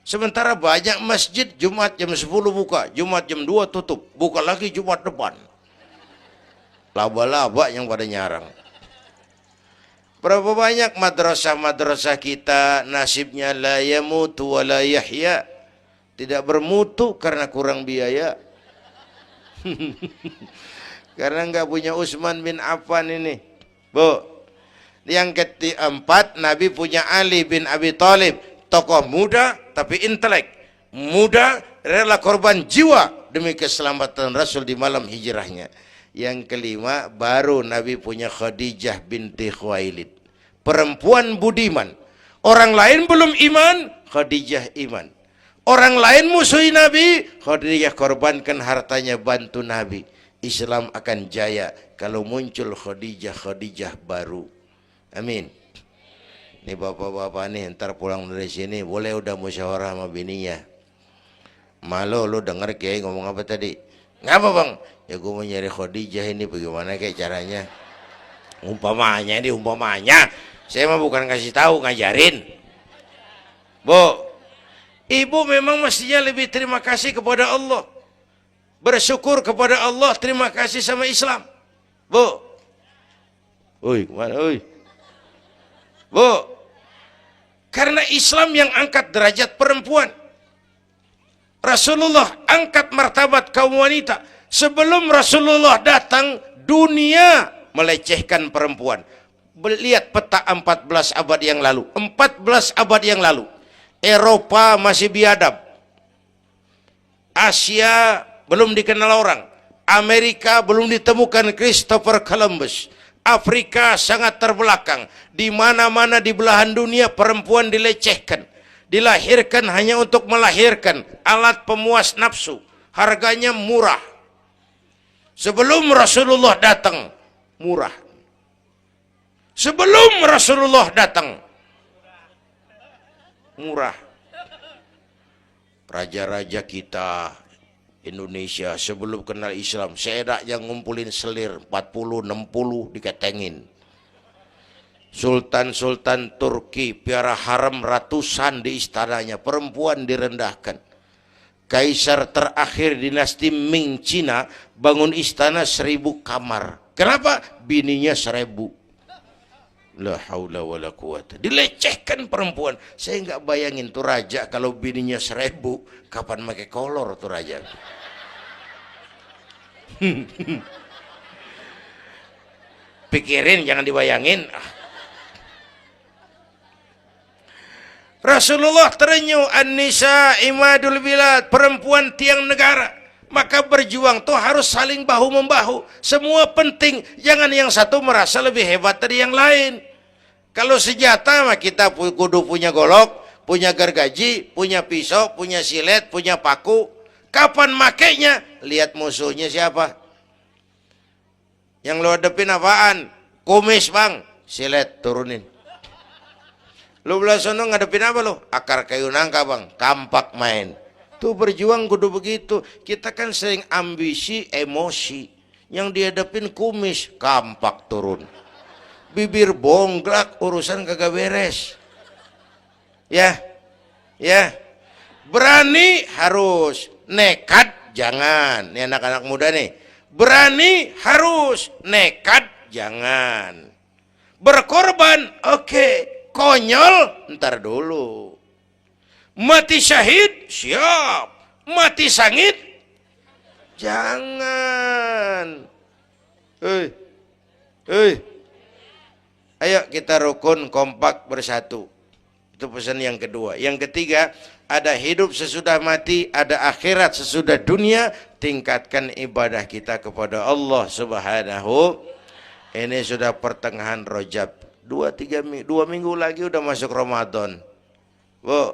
Sementara banyak masjid Jumat jam 10 buka, Jumat jam 2 tutup, buka lagi Jumat depan. Laba-laba yang pada nyarang. Berapa banyak madrasah-madrasah kita nasibnya la yamutu wa la yahya, tidak bermutu karena kurang biaya. Karena nggak punya Utsman bin Affan ini, Bu. Yang keempat, Nabi punya Ali bin Abi Thalib, tokoh muda tapi intelek, muda, rela korban jiwa demi keselamatan Rasul di malam hijrahnya. Yang kelima, baru Nabi punya Khadijah binti Khuwailid, perempuan budiman. Orang lain belum iman, Khadijah iman. Orang lain musuhi Nabi, Khadijah korbankan hartanya bantu Nabi. Islam akan jaya kalau muncul Khadijah baru. Amin. Ini bapak-bapak nih ntar pulang dari sini boleh udah musyawarah sama bininya. Malu lu denger kayak ngomong apa tadi? Ngapa bang? Ya gue mau nyari Khadijah ini bagaimana kayak caranya? Umpamanya ini umpamanya. Saya mah bukan kasih tahu, ngajarin. Bu, ibu memang mestinya lebih terima kasih kepada Allah. Bersyukur kepada Allah, terima kasih sama Islam. Bu. Oi, kemana? Oi. Bu. Karena Islam yang angkat derajat perempuan. Rasulullah angkat martabat kaum wanita. Sebelum Rasulullah datang, dunia melecehkan perempuan. Lihat peta 14 abad yang lalu. 14 abad yang lalu. Eropa masih biadab. Asia belum dikenal orang. Amerika belum ditemukan Christopher Columbus. Afrika sangat terbelakang. Di mana-mana di belahan dunia perempuan dilecehkan. Dilahirkan hanya untuk melahirkan, alat pemuas nafsu. Harganya murah. Sebelum Rasulullah datang, murah. Sebelum Rasulullah datang, murah. Raja-raja kita Indonesia sebelum kenal Islam, seedak yang ngumpulin selir 40-60 diketengin. Sultan-sultan Turki piara haram ratusan di istananya, perempuan direndahkan. Kaisar terakhir dinasti Ming Cina bangun istana 1000 kamar. Kenapa? Bininya 1000. La haula wala quwata. Dilecehkan perempuan. Saya nggak bayangin tuh raja kalau bininya 1000, kapan pakai kolor tuh raja. Pikirin, jangan dibayangin. Rasulullah terenyuh, an-nisa imadul bilad, perempuan tiang negara. Maka berjuang tuh harus saling bahu-membahu. Semua penting, jangan yang satu merasa lebih hebat dari yang lain. Kalau senjata mah kita kudu punya golok, punya gergaji, punya pisau, punya silet, punya paku. Kapan makainya? Lihat musuhnya siapa. Yang lo hadapin apaan? Kumis bang, silet turunin. Lo belah sono ngadepin apa lo? Akar kayu nangka bang, kampak main. Tuh berjuang kudu begitu. Kita kan sering ambisi, emosi. Yang dihadapin kumis, kampak turun. Bibir bonglak, urusan kagak beres. Ya, ya. Berani harus, nekat jangan. Ini anak-anak muda nih. Berani harus, nekat jangan. Berkorban, oke. Konyol, ntar dulu. Mati syahid, siap. Mati sangit, jangan. Ayo kita rukun, kompak, bersatu. Itu pesan yang kedua. Yang ketiga, ada hidup sesudah mati, ada akhirat sesudah dunia. Tingkatkan ibadah kita kepada Allah Subhanahu. Ini sudah pertengahan Rajab. 2 minggu lagi udah masuk Ramadan. Bu,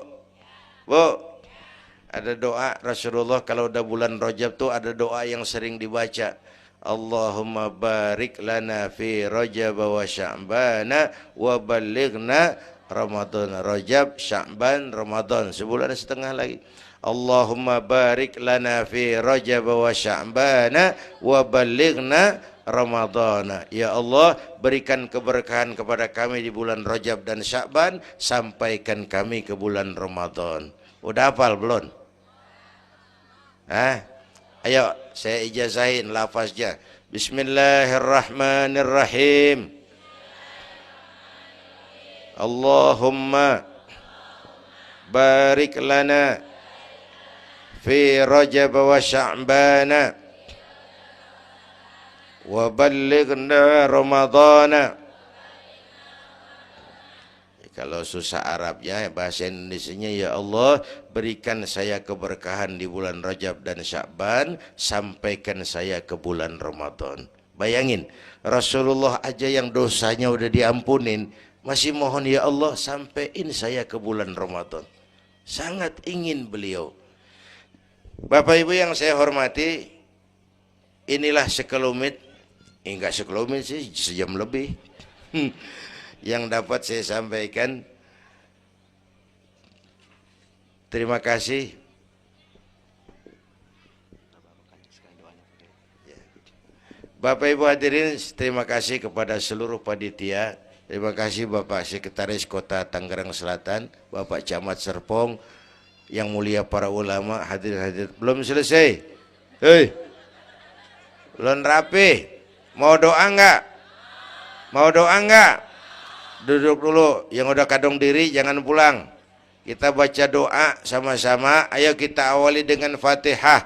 ada doa Rasulullah kalau udah bulan Rajab tuh ada doa yang sering dibaca. Allahumma barik lana fi Rajab wa Sya'bana wa balighna Ramadan. Rajab, Sya'ban, Ramadan, sebulan setengah lagi. Allahumma barik lana fi Rajab wa Sya'bana wa balighna Ramadhan. Ya Allah, berikan keberkahan kepada kami di bulan Rajab dan Sya'ban, sampaikan kami ke bulan Ramadan. Udah hafal belum? Ayo saya ijazahin lafaznya. Bismillahirrahmanirrahim. Allahumma barik lana fi Rajab wa Sya'bana wa ballighna Ramadhana. Kalau susah Arabnya, bahasa Indonesianya, ya Allah berikan saya keberkahan di bulan Rajab dan Sya'ban, sampaikan saya ke bulan Ramadan. Bayangin, Rasulullah aja yang dosanya udah diampunin, masih mohon ya Allah sampaiin saya ke bulan Ramadan. Sangat ingin beliau. Bapak Ibu yang saya hormati, inilah sekelumit, enggak sekelumit sih, sejam lebih yang dapat saya sampaikan. Terima kasih. Bapak Ibu hadirin, terima kasih kepada seluruh panitia. Terima kasih Bapak Sekretaris Kota Tangerang Selatan, Bapak Camat Serpong, yang mulia para ulama, hadirin-hadirin. Belum selesai. Hei, belum rapi. Mau doa enggak? Mau doa enggak? Duduk dulu, yang udah kadung diri jangan pulang. Kita baca doa sama-sama. Ayo kita awali dengan Fatihah.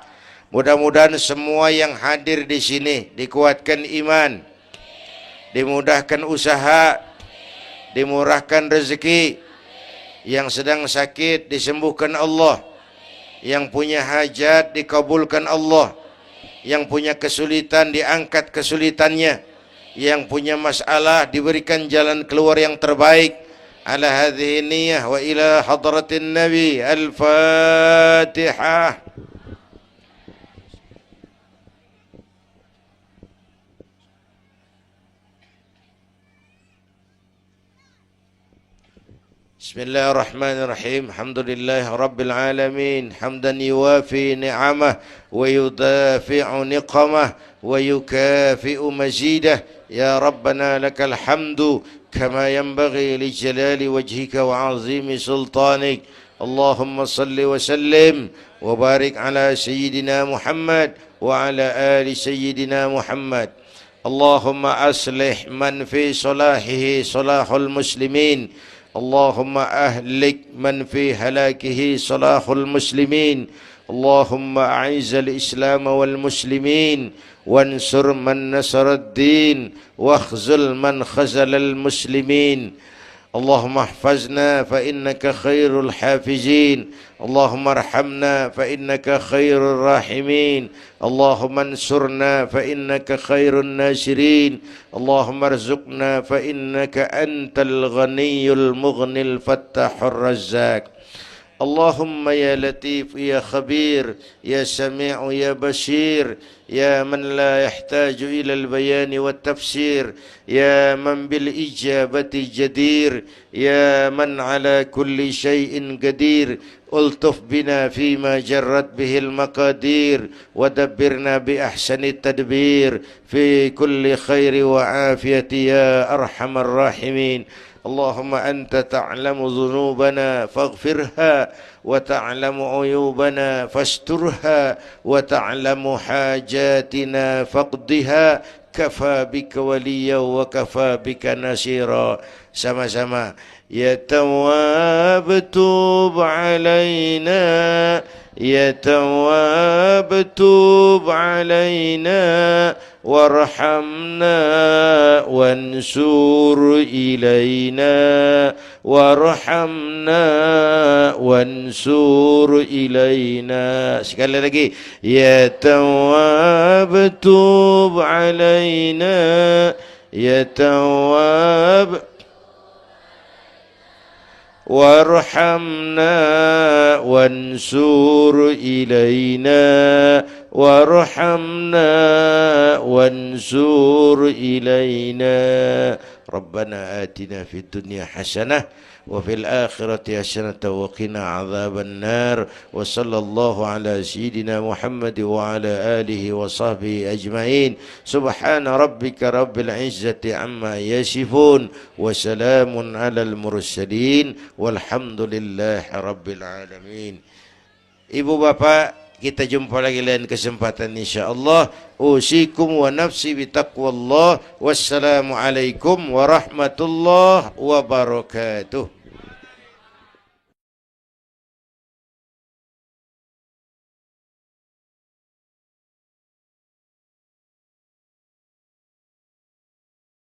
Mudah-mudahan semua yang hadir di sini dikuatkan iman, dimudahkan usaha, dimurahkan rezeki, yang sedang sakit disembuhkan Allah, yang punya hajat dikabulkan Allah, yang punya kesulitan diangkat kesulitannya, yang punya masalah diberikan jalan keluar yang terbaik. Ala hadhihi niyyah wa ila hadratin nabi. Al-Fatihah. Bismillahirrahmanirrahim. Alhamdulillah rabbil alamin, hamdan yuwafi ni'amah wa yudafi'u niqamah wa yukafi'u mazidah. Ya Rabbana lakal hamdu kama yanbaghi li jalali wajhika wa azimi sultanik. Allahumma salli wa sallim wa barik ala sayyidina Muhammad wa ala ali sayyidina Muhammad. Allahumma aslih man fi salahihi salahul muslimin. اللهم أهلك من في هلاكه صلاح المسلمين. اللهم أعز الإسلام والمسلمين وانصر من نصر الدين واخذل من خذل المسلمين. اللهم احفظنا فإنك خير الحافظين. اللهم ارحمنا فإنك خير الراحمين. اللهم انصرنا فإنك خير الناصرين. اللهم ارزقنا فإنك أنت الغني المغني الفتاح الرزاق. اللهم يا لطيف يا خبير يا سميع يا بصير يا من لا يحتاج إلى البيان والتفسير يا من بالإجابة جدير يا من على كل شيء قدير ألطف بنا فيما جرت به المقادير ودبرنا بأحسن التدبير في كل خير وعافية يا أرحم الراحمين. اللهم أنت تعلم ذنوبنا فاغفرها وتعلم عيوبنا فاسترها وتعلم حاجاتنا فاقضها. كفى بك وليا وكفى بك نصيرا. Sama-sama. Ya Tawwab tub alaina, Ya Tawwab tub alaina warhamna wansur ilaina warhamna wansur ilaina. Sekali lagi. Ya Tawwab tub alaina, Ya Tawwab warhamna wansur ilaina warhamna wansur ilaina. Rabbana atina fid dunya hasanah wa fil akhirati hasanah wa qina adzaban nar. Wa sallallahu ala sayyidina Muhammad wa ala alihi wa sahbihi ajma'in. Subhana rabbika rabbil izzati amma yasifun wa salamun alal mursalin walhamdulillahi rabbil alamin. Ibu bapak, kita jumpa lagi lain kesempatan insyaallah. Usikum wa nafsi bitaqwallah. Wassalamualaikum warahmatullahi wabarakatuh.